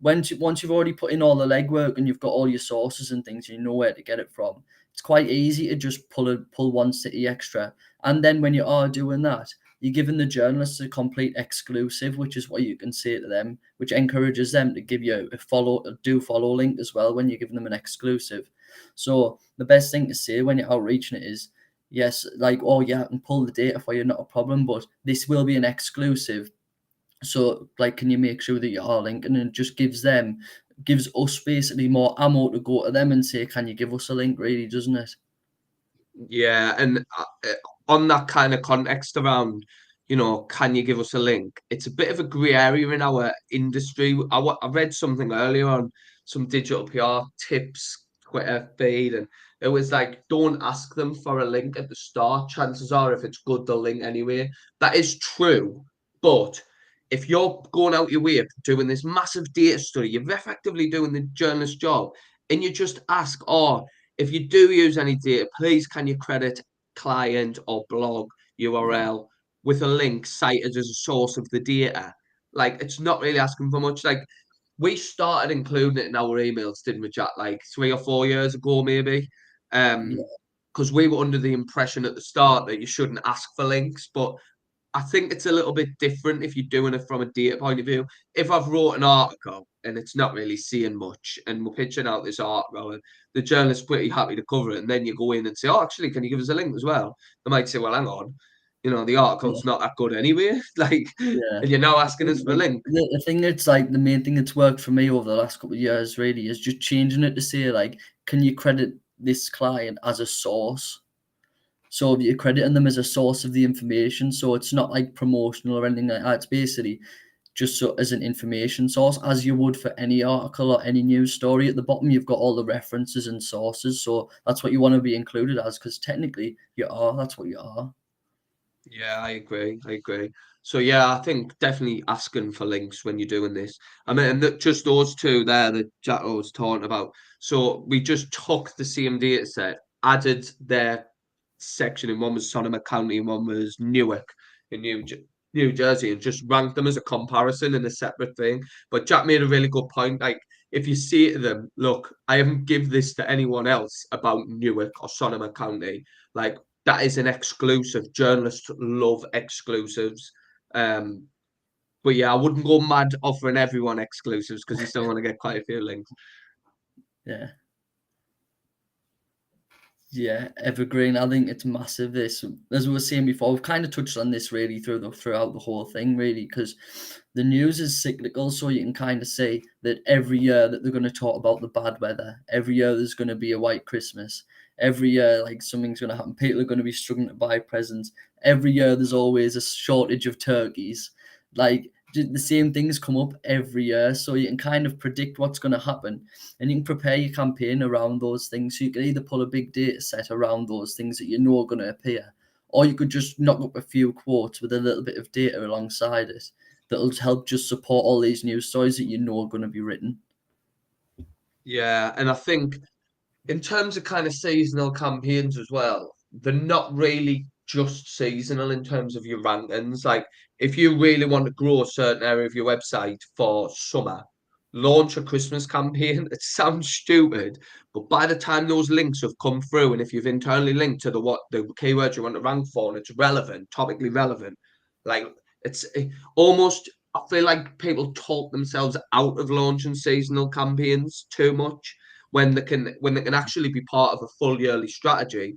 once you've already put in all the legwork and you've got all your sources and things, you know where to get it from. It's quite easy to just pull one city extra. And then when you are doing that, you're giving the journalists a complete exclusive, which is what you can say to them, which encourages them to give you a do follow link as well when you're giving them an exclusive. So the best thing to say when you're outreaching it is, yes, like, oh yeah, I can pull the data for you, not a problem, but this will be an exclusive. So, like, can you make sure that you are linking? And it just gives us basically more ammo to go to them and say, can you give us a link, really, doesn't it? Yeah, and on that kind of context around, can you give us a link? It's a bit of a grey area in our industry. I read something earlier on some digital PR tips Twitter feed, and it was like, don't ask them for a link at the start. Chances are, if it's good, they'll link anyway. That is true, but if you're going out your way doing this massive data study, you're effectively doing the journalist job, and you just ask, oh, if you do use any data, please can you credit client or blog URL with a link cited as a source of the data? Like, it's not really asking for much. Like, we started including it in our emails, didn't we, Jack? Like 3 or 4 years ago, maybe. Yeah, Because we were under the impression at the start that you shouldn't ask for links, but I think it's a little bit different if you're doing it from a data point of view. If I've wrote an article and it's not really saying much, and we're pitching out this article, and the journalist's pretty happy to cover it, and then you go in and say, "Oh, actually, can you give us a link as well?" They might say, "Well, hang on, the yeah, article's not that good anyway." Like, yeah. and you're now I asking think, us for a like, link. the thing that's like the main thing that's worked for me over the last couple of years really is just changing it to say, like, can you credit this client as a source? So you're crediting them as a source of the information. So it's not like promotional or anything like that. It's basically just so as an information source, as you would for any article or any news story. At the bottom, you've got all the references and sources. So that's what you want to be included as, because technically you are. That's what you are. Yeah, I agree. I agree. So yeah, I think definitely asking for links when you're doing this. I mean, and just those two there that Jack was talking about. So we just took the same data set, added their section, and one was Sonoma County and one was Newark in New Jersey, and just ranked them as a comparison in a separate thing. But Jack made a really good point. Like, if you say to them, "Look, I haven't give this to anyone else about Newark or Sonoma County," like, that is an exclusive. Journalists love exclusives. Um, but yeah, I wouldn't go mad offering everyone exclusives because you still want to get quite a few links. Yeah. Yeah, evergreen. I think it's massive. This, as we were saying before, we've kind of touched on this really throughout the whole thing, really, because the news is cyclical. So you can kind of say that every year that they're going to talk about the bad weather. Every year there's going to be a white Christmas. Every year, like, something's going to happen. People are going to be struggling to buy presents. Every year there's always a shortage of turkeys. Like, the same things come up every year, so you can kind of predict what's going to happen, and you can prepare your campaign around those things. So you can either pull a big data set around those things that you know are going to appear, or you could just knock up a few quotes with a little bit of data alongside it that'll help just support all these news stories that you know are going to be written. Yeah, and I think in terms of kind of seasonal campaigns as well, they're not really just seasonal in terms of your rankings. Like, if you really want to grow a certain area of your website for summer, launch a Christmas campaign. It sounds stupid, but by the time those links have come through, and if you've internally linked to the keywords you want to rank for, and it's relevant, topically relevant, like, almost. I feel like people talk themselves out of launching seasonal campaigns too much when they can actually be part of a full yearly strategy.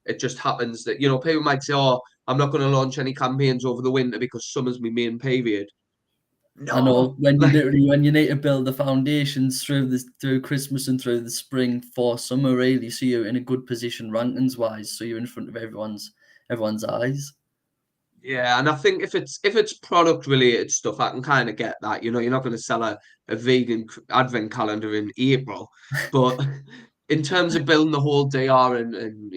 It just happens that people might say, "Oh, I'm not going to launch any campaigns over the winter because summer's my main period." I know, No, when you like, literally when you need to build the foundations through Christmas and through the spring for summer, really, so you're in a good position rankings wise, so you're in front of everyone's eyes. yeah, and I think if it's product related stuff, I can kind of get that. You're not going to sell a vegan advent calendar in April, but in terms of building the whole DR and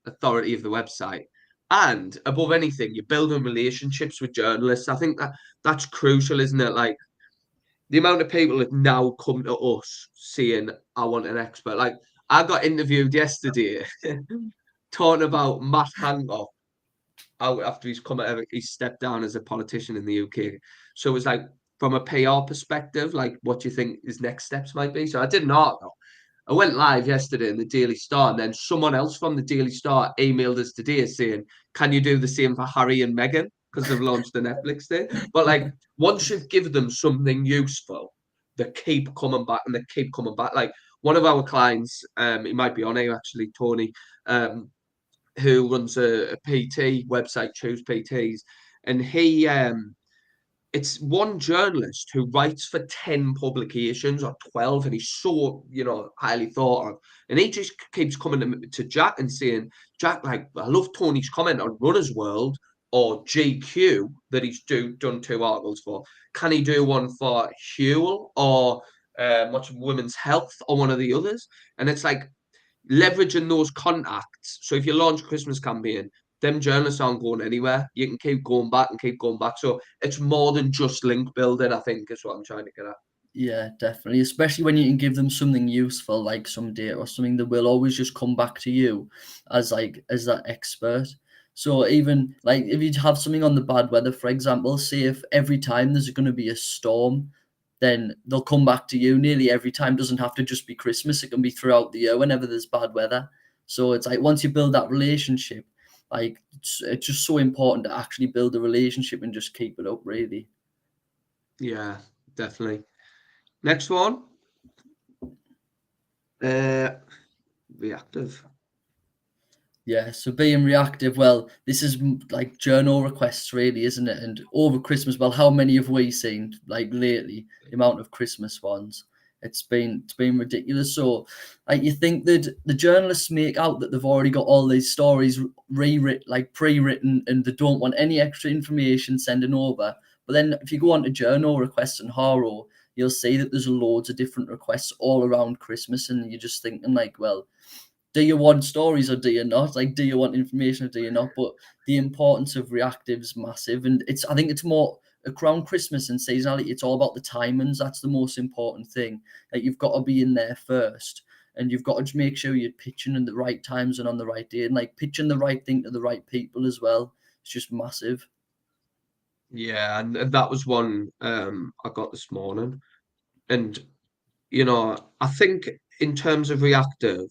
authority of the website, and above anything, you're building relationships with journalists. I think that's crucial, isn't it? Like, the amount of people that now come to us saying, "I want an expert." Like, I got interviewed yesterday talking about Matt Hancock out after he's stepped down as a politician in the UK. So it was like, from a PR perspective, like, what do you think his next steps might be? So I did an article. I went live yesterday in the Daily Star, and then someone else from the Daily Star emailed us today saying, "Can you do the same for Harry and Meghan?" Because they've launched the Netflix thing. But like, once you've given them something useful, they keep coming back and they keep coming back. Like, one of our clients, he might be on here actually, Tony, who runs a PT website, Choose PTs, and it's one journalist who writes for 10 publications or 12, and he's so, highly thought of. And he just keeps coming to Jack and saying, Jack, like, I love Tony's comment on Runner's World or GQ that he's done 2 articles for. Can he do one for Huel or what's Women's Health or one of the others? And it's like leveraging those contacts. So if you launch a Christmas campaign, them journalists aren't going anywhere. You can keep going back and keep going back. So it's more than just link building, I think, is what I'm trying to get at. Yeah, definitely. Especially when you can give them something useful, like some data or something that will always just come back to you as that expert. So even like if you have something on the bad weather, for example, say if every time there's going to be a storm, then they'll come back to you nearly every time. Doesn't have to just be Christmas. It can be throughout the year whenever there's bad weather. So it's like once you build that relationship, like it's just so important to actually build a relationship and just keep it up, really. Yeah, definitely. Next one. Reactive. Yeah, so being reactive, well, this is like journal requests, really, isn't it? And over Christmas, well, how many have we seen like lately? The amount of Christmas ones, it's been ridiculous. So, like, you think that the journalists make out that they've already got all these stories rewritten, like pre-written, and they don't want any extra information sending over. But then, if you go on to journal requests and Haro, you'll see that there's loads of different requests all around Christmas, and you're just thinking like, well, do you want stories or do you not? Like, do you want information or do you not? But the importance of reactive is massive, and I think it's more around Christmas and seasonality. It's all about the timings. That's the most important thing. Like, you've got to be in there first, and you've got to just make sure you're pitching in the right times and on the right day, and like pitching the right thing to the right people as well. It's just massive. Yeah, and that was one I got this morning. And I think in terms of reactive,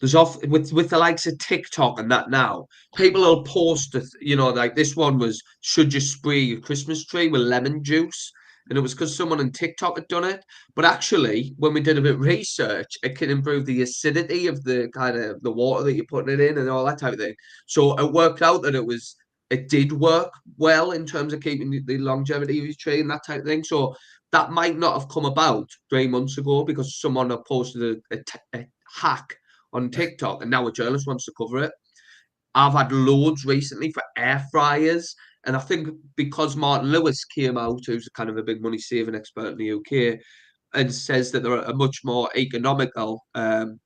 there's off with the likes of TikTok and that now, people will post, like this one was, should you spray your Christmas tree with lemon juice? And it was because someone on TikTok had done it. But actually, when we did a bit of research, it can improve the acidity of the kind of the water that you're putting it in and all that type of thing. So it worked out that it did work well in terms of keeping the longevity of your tree and that type of thing. So that might not have come about 3 months ago because someone had posted a hack on TikTok and now a journalist wants to cover it. I've had loads recently for air fryers. And I think because Martin Lewis came out, who's kind of a big money saving expert in the UK, and says that they're a much more economical kind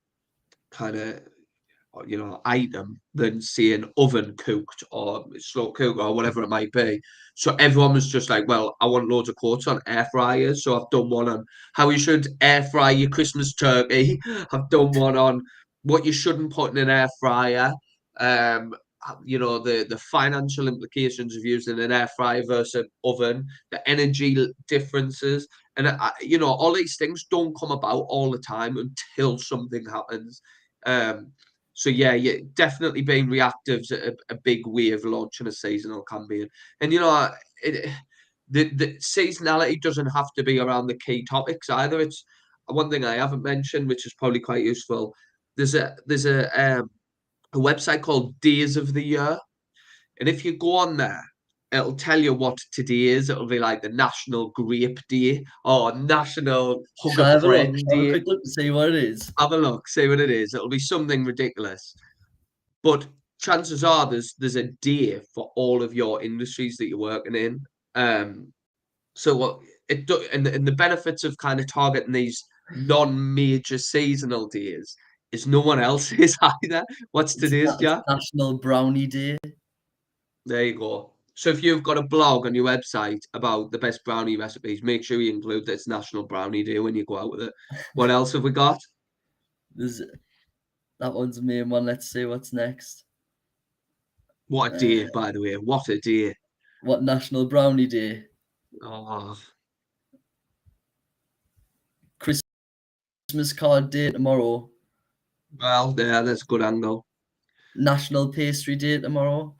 of item than say an oven cooked or slow cooked or whatever it might be. So everyone was just like, well, I want loads of quotes on air fryers. So I've done one on how you should air fry your Christmas turkey. I've done one on what you shouldn't put in an air fryer. Um, the financial implications of using an air fryer versus an oven, the energy differences, and all these things don't come about all the time until something happens. So yeah, definitely being reactive is a big way of launching a seasonal campaign. And it, the seasonality doesn't have to be around the key topics either. It's one thing I haven't mentioned, which is probably quite useful. There's a website called Days of the Year, and if you go on there, it'll tell you what today is. It'll be like the National Grape Day or National Hug Shall a I have a look? Friend Shall I have a Day. quick look to see what it is? Have a look, see what it is. It'll be something ridiculous. But chances are there's a day for all of your industries that you're working in. So what it do and the benefits of kind of targeting these non-major seasonal days is no one else is either. What's today's, It's Jack? National Brownie Day. There you go. So if you've got a blog on your website about the best brownie recipes, make sure you include that it's National Brownie Day when you go out with it. What else have we got? There's that one's the main one. Let's see what's next. What a day, Uh, by the way. What a day. what National Brownie Day? Oh, Christmas card day tomorrow. well, yeah, that's a good angle. National Pastry Day tomorrow.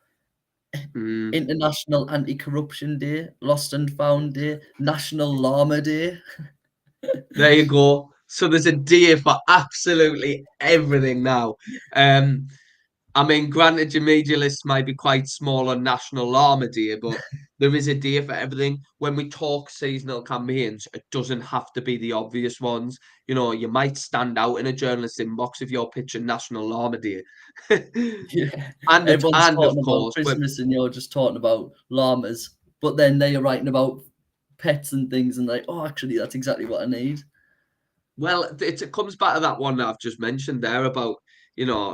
Mm. International Anti-Corruption Day. Lost and Found Day. National Llama Day. There you go. So there's a day for absolutely everything now. Um, I mean, granted, your media list might be quite small on National Llama Day, but there is a day for everything. When we talk seasonal campaigns, it doesn't have to be the obvious ones. You know, you might stand out in a journalist inbox if you're pitching National Llama Day. Yeah. and Everyone's and of talking about course, when Christmas and you're just talking about llamas, but then they're writing about pets and things and like, oh, actually, that's exactly what I need. well, it comes back to that one that I've just mentioned there about,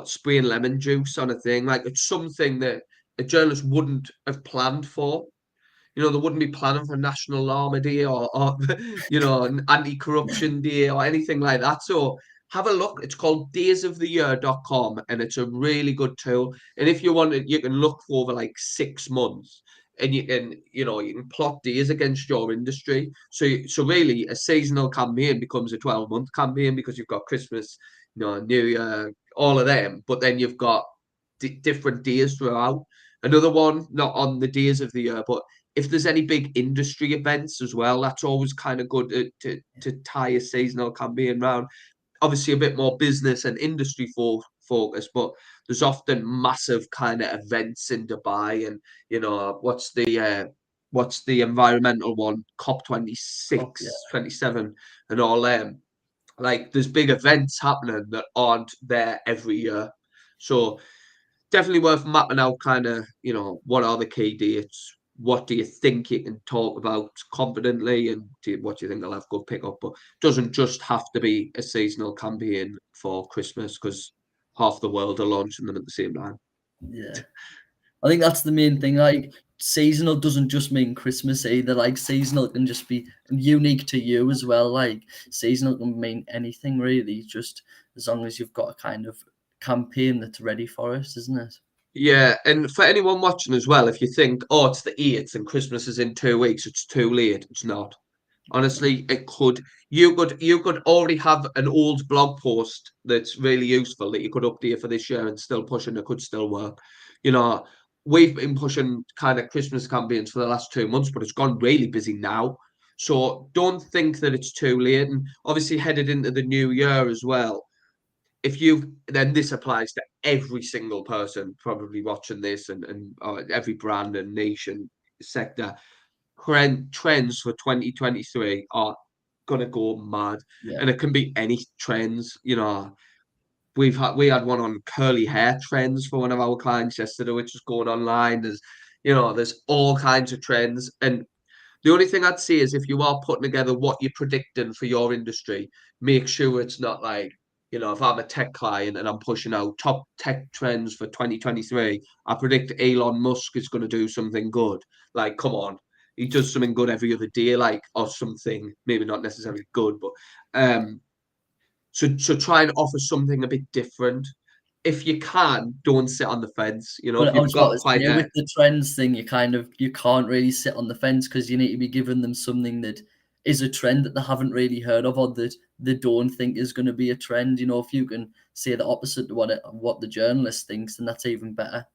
spraying lemon juice on a thing. Like it's something that a journalist wouldn't have planned for. They wouldn't be planning for National Llama Day or an anti-corruption day or anything like that. So have a look. It's called daysoftheyear.com and it's a really good tool. And if you want it, you can look for over like 6 months and you can plot days against your industry. So really a seasonal campaign becomes a 12-month campaign because you've got Christmas, New Year, all of them, but then you've got different days throughout. Another one, not on the days of the year, but if there's any big industry events as well, that's always kind of good to tie a seasonal campaign around. Obviously, a bit more business and industry focus, but there's often massive kind of events in Dubai, and what's the environmental one, COP Cop, yeah. 26, 27, and all them. Like, there's big events happening that aren't there every year, so definitely worth mapping out kind of, what are the key dates? What do you think you can talk about confidently? And what do you think they'll have good pickup? But it doesn't just have to be a seasonal campaign for Christmas because half the world are launching them at the same time. Yeah. I think that's the main thing. Like seasonal doesn't just mean Christmas either. Like seasonal can just be unique to you as well. Like seasonal can mean anything really, just as long as you've got a kind of campaign that's ready for us, isn't it? Yeah, and for anyone watching as well, if you think, oh, it's the 8th and Christmas is in 2 weeks, it's too late. It's not. Honestly, it could. You could already have an old blog post that's really useful that you could update for this year and still pushing. It could still work. You know, we've been pushing kind of Christmas campaigns for the last 2 months, but it's gone really busy now. So don't think that it's too late. And obviously, headed into the new year as well. If you then this applies to every single person probably watching this and every brand and nation sector trends for 2023 are gonna go mad, Yeah. and it can be any trends. We had one on curly hair trends for one of our clients yesterday, which is going online. There's all kinds of trends, and the only thing I'd say is if you are putting together what you're predicting for your industry, make sure it's not like, if I'm a tech client and I'm pushing out top tech trends for 2023, I predict Elon Musk is going to do something good. Like, come on. He does something good every other day, like, or something, maybe not necessarily good, but um, so try and offer something a bit different. If you can, don't sit on the fence. If But I you've was about got to quite say a with the trends thing, you can't really sit on the fence because you need to be giving them something that is a trend that they haven't really heard of or that they don't think is going to be a trend. If you can say the opposite to what the journalist thinks, then that's even better.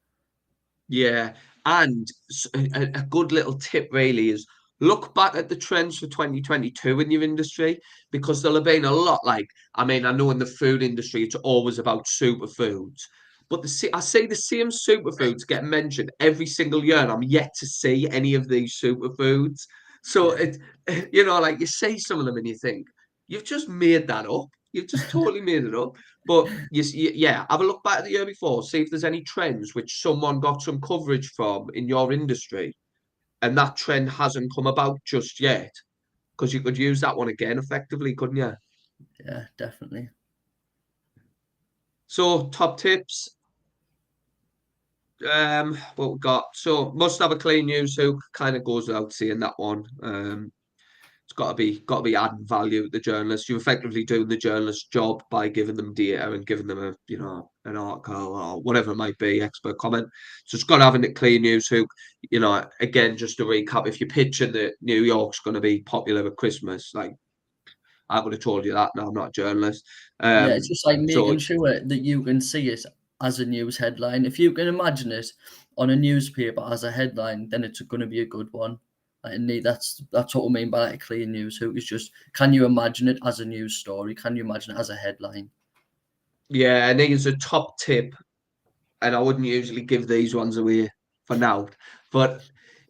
Yeah, and a good little tip really is look back at the trends for 2022 in your industry because there'll have been a lot. Like, I mean, I know in the food industry it's always about superfoods, but I see the same superfoods get mentioned every single year, and I'm yet to see any of these superfoods. So Yeah, it, like you say some of them and you think you've just made that up. You've just totally made it up. But yeah, have a look back at the year before, see if there's any trends which someone got some coverage from in your industry, and that trend hasn't come about just yet, because you could use that one again effectively, couldn't you? yeah, definitely. So top tips, what we got? So must have a clean news hook, kind of goes without saying that one. It's got to be adding value to the journalist. You're effectively doing the journalist's job by giving them data and giving them an article or whatever it might be, expert comment. So it's got to have a clean news hook. Again, just to recap, if you're pitching that New York's going to be popular at Christmas, like I would have told you that. No, I'm not a journalist. Yeah, it's just like So making sure that you can see it as a news headline. If you can imagine it on a newspaper as a headline, then it's going to be a good one. And that's what we mean by like a clean news hook. Is just, can you imagine it as a news story? Can you imagine it as a headline? Yeah, and here's a top tip, and I wouldn't usually give these ones away for now, but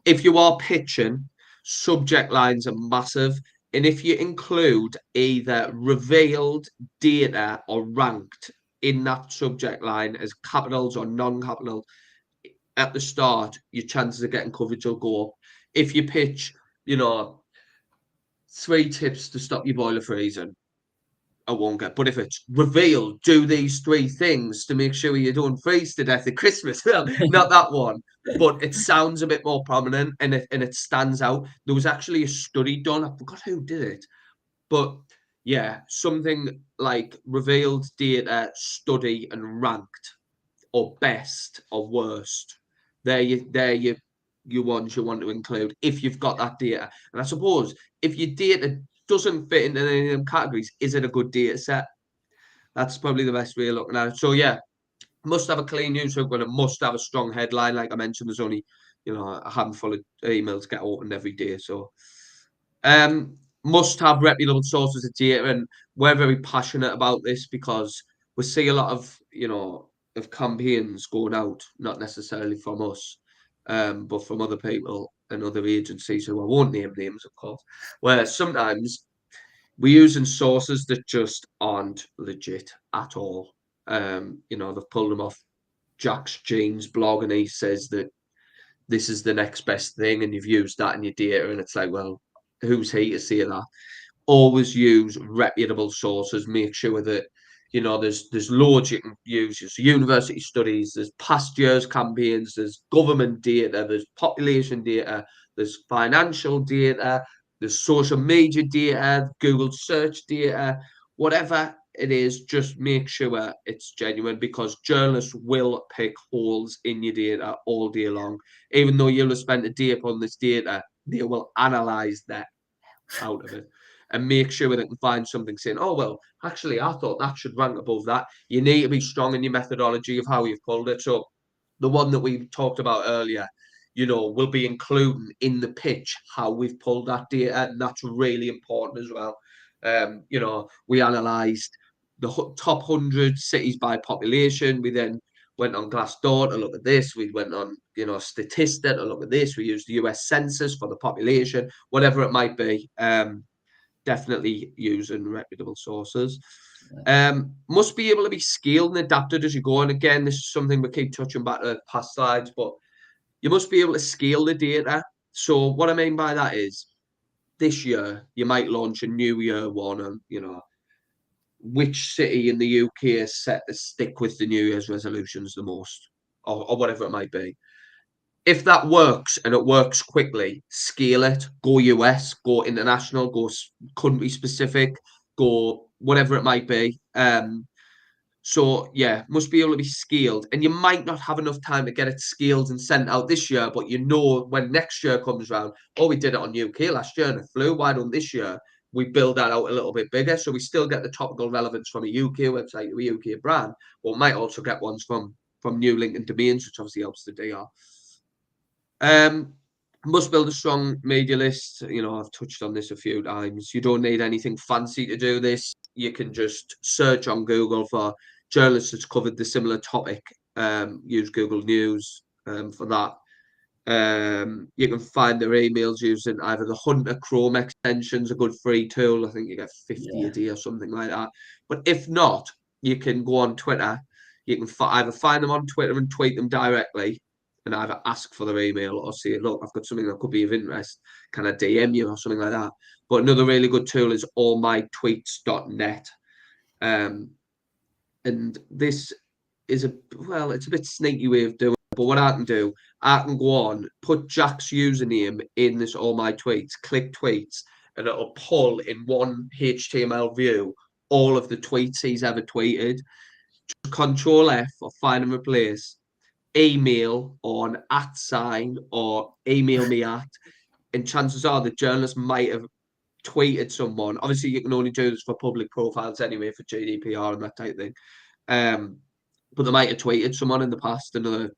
if you are pitching, subject lines are massive. And if you include either revealed, data, or ranked in that subject line as capitals or non-capital at the start, your chances of getting coverage will go up. If you pitch, you know, 3 tips to stop your boiler freezing, I won't get. But if it's revealed, do these 3 things to make sure you don't freeze to death at Christmas. Well, not that one, but it sounds a bit more prominent and it stands out. There was actually a study done. I forgot who did it, but yeah, something like revealed, data, study, and ranked, or best or worst. They're your ones you want to include if you've got that data. And I suppose if your data doesn't fit into any of them categories, is it a good data set? That's probably the best way of looking at it. So yeah, must have a clean news hook and it must have a strong headline. Like I mentioned, there's only a handful of emails get opened every day. So must have reputable sources of data, and we're very passionate about this because we see a lot of of campaigns going out, not necessarily from us, but from other people and other agencies who I won't name names, of course, where sometimes we're using sources that just aren't legit at all. They've pulled them off Jack's Jeans blog, and he says that this is the next best thing, and you've used that in your data, and it's like, well, who's he to say that? Always use reputable sources. Make sure that there's loads you can use. There's university studies, there's past years campaigns, there's government data, there's population data, there's financial data, there's social media data, Google search data, whatever it is. Just make sure it's genuine, because journalists will pick holes in your data all day long. Even though you'll have spent a day upon this data, they will analyze that out of it and make sure they can find something saying, oh, well, actually, I thought that should rank above that. You need to be strong in your methodology of how you've pulled it. So the one that we talked about earlier, will be including in the pitch how we've pulled that data. And that's really important as well. We analysed the top 100 cities by population. We then went on Glassdoor to look at this. We went on, Statista to look at this. We used the US Census for the population, whatever it might be. Definitely using reputable sources. Must be able to be scaled and adapted as you go. And again, this is something we keep touching back to past slides, but you must be able to scale the data. So what I mean by that is, this year you might launch a new year one, and which city in the UK is set to stick with the New Year's resolutions the most, or whatever it might be. If that works and it works quickly, scale it. Go US, go international, go country specific, go whatever it might be. So yeah, must be able to be scaled, and you might not have enough time to get it scaled and sent out this year. But when next year comes around, oh, we did it on UK last year and it flew. Why don't this year we build that out a little bit bigger, so we still get the topical relevance from a UK website, a UK brand, but we might also get ones from new linking domains, which obviously helps the DR. Must build a strong media list. I've touched on this a few times. You don't need anything fancy to do this. You can just search on Google for journalists that's covered the similar topic. Use Google News for that. You can find their emails using either the Hunter Chrome extension's a good free tool. I think you get 50 a day or something like that. But if not, you can go on Twitter. You can either find them on Twitter and tweet them directly, and either ask for their email or say, look, I've got something that could be of interest. Can I DM you or something like that? But another really good tool is allmytweets.net. And this is it's a bit sneaky way of doing it. But what I can do, I can go on, put Jack's username in this all my tweets, click tweets, and it'll pull in one HTML view all of the tweets he's ever tweeted. Just Control F or find and replace email on @ or email me at, and chances are the journalist might have tweeted someone. Obviously, you can only do this for public profiles anyway, for GDPR and that type of thing. But they might have tweeted someone in the past, another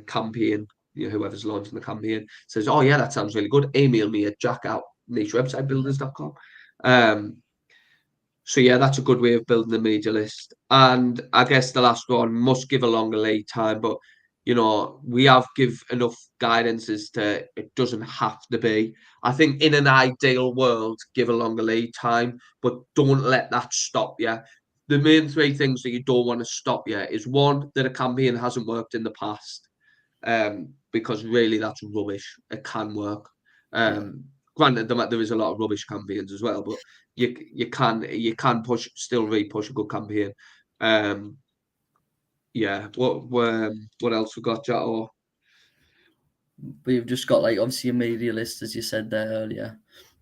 campaign whoever's launching the campaign says, "Oh yeah, that sounds really good." Email me at jack@nichewebsitebuilders.com. So yeah, that's a good way of building a media list. And I guess the last one, must give a longer lead time, but we have give enough guidance as to it doesn't have to be. I think in an ideal world, give a longer lead time, but don't let that stop you. The main three things that you don't want to stop you is one, that a campaign hasn't worked in the past, because really that's rubbish. It can work. Yeah. Granted, there is a lot of rubbish campaigns as well, but you can still really push a good campaign. Um, yeah. What else we got, Jack? Or But you've just got like obviously a media list, as you said there earlier.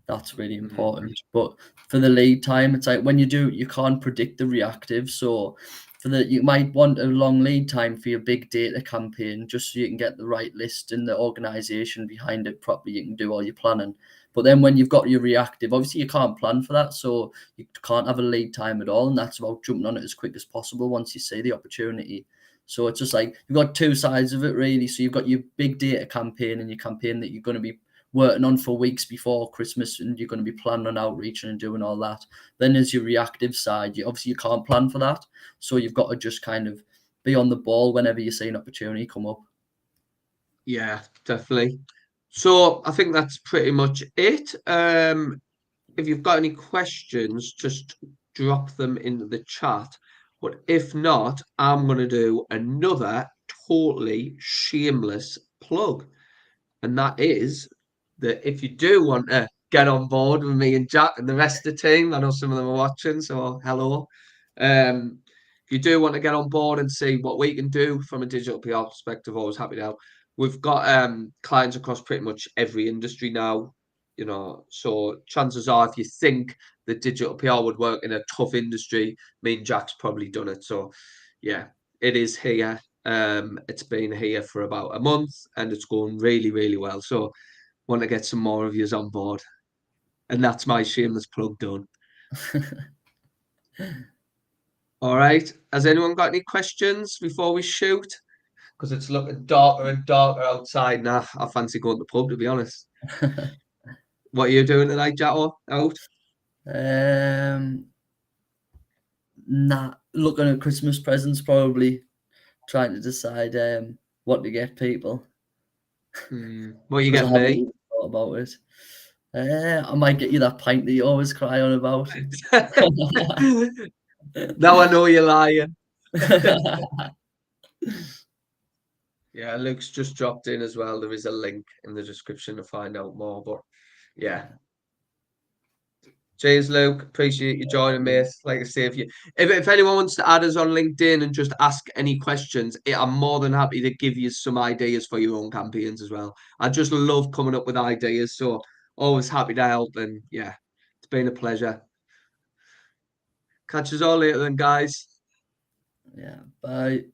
That's really Mhm. important. But for the lead time, it's like when you do, you can't predict the reactive. So you might want a long lead time for your big data campaign, just so you can get the right list and the organization behind it properly. You can do all your planning. But then when you've got your reactive, obviously you can't plan for that. So you can't have a lead time at all. And that's about jumping on it as quick as possible once you see the opportunity. So it's just like you've got two sides of it really. So you've got your big data campaign and your campaign that you're going to be working on for weeks before Christmas, and you're going to be planning on outreach and doing all that. Then there's your reactive side. You can't plan for that, so you've got to just kind of be on the ball whenever you see an opportunity come up. Yeah, definitely. So I think that's pretty much it. If you've got any questions, just drop them into the chat. But if not, I'm going to do another totally shameless plug. And that is that if you do want to get on board with me and Jack and the rest of the team, I know some of them are watching, so hello. If you do want to get on board and see what we can do from a digital PR perspective, always happy to help. We've got clients across pretty much every industry now, so chances are if you think that digital PR would work in a tough industry, me and Jack's probably done it. So yeah, it is here. It's been here for about a month and it's going really, really well. So want to get some more of yous on board. And that's my shameless plug done. All right. Has anyone got any questions before we shoot? Because it's looking darker and darker outside now. I fancy going to the pub, to be honest. What are you doing tonight, Jatto? Out? um, looking at Christmas presents, probably trying to decide what to get people What are you because I getting haven't me? even thought about it. I might get you that pint that you always cry on about. Now I know you're lying. Yeah, Luke's just dropped in as well. There is a link in the description to find out more. But yeah. Cheers, Luke. Appreciate you joining me. Like I say, if anyone wants to add us on LinkedIn and just ask any questions, I'm more than happy to give you some ideas for your own campaigns as well. I just love coming up with ideas, so always happy to help. And yeah, it's been a pleasure. Catch us all later then, guys. Yeah, bye.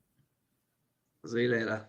See you later.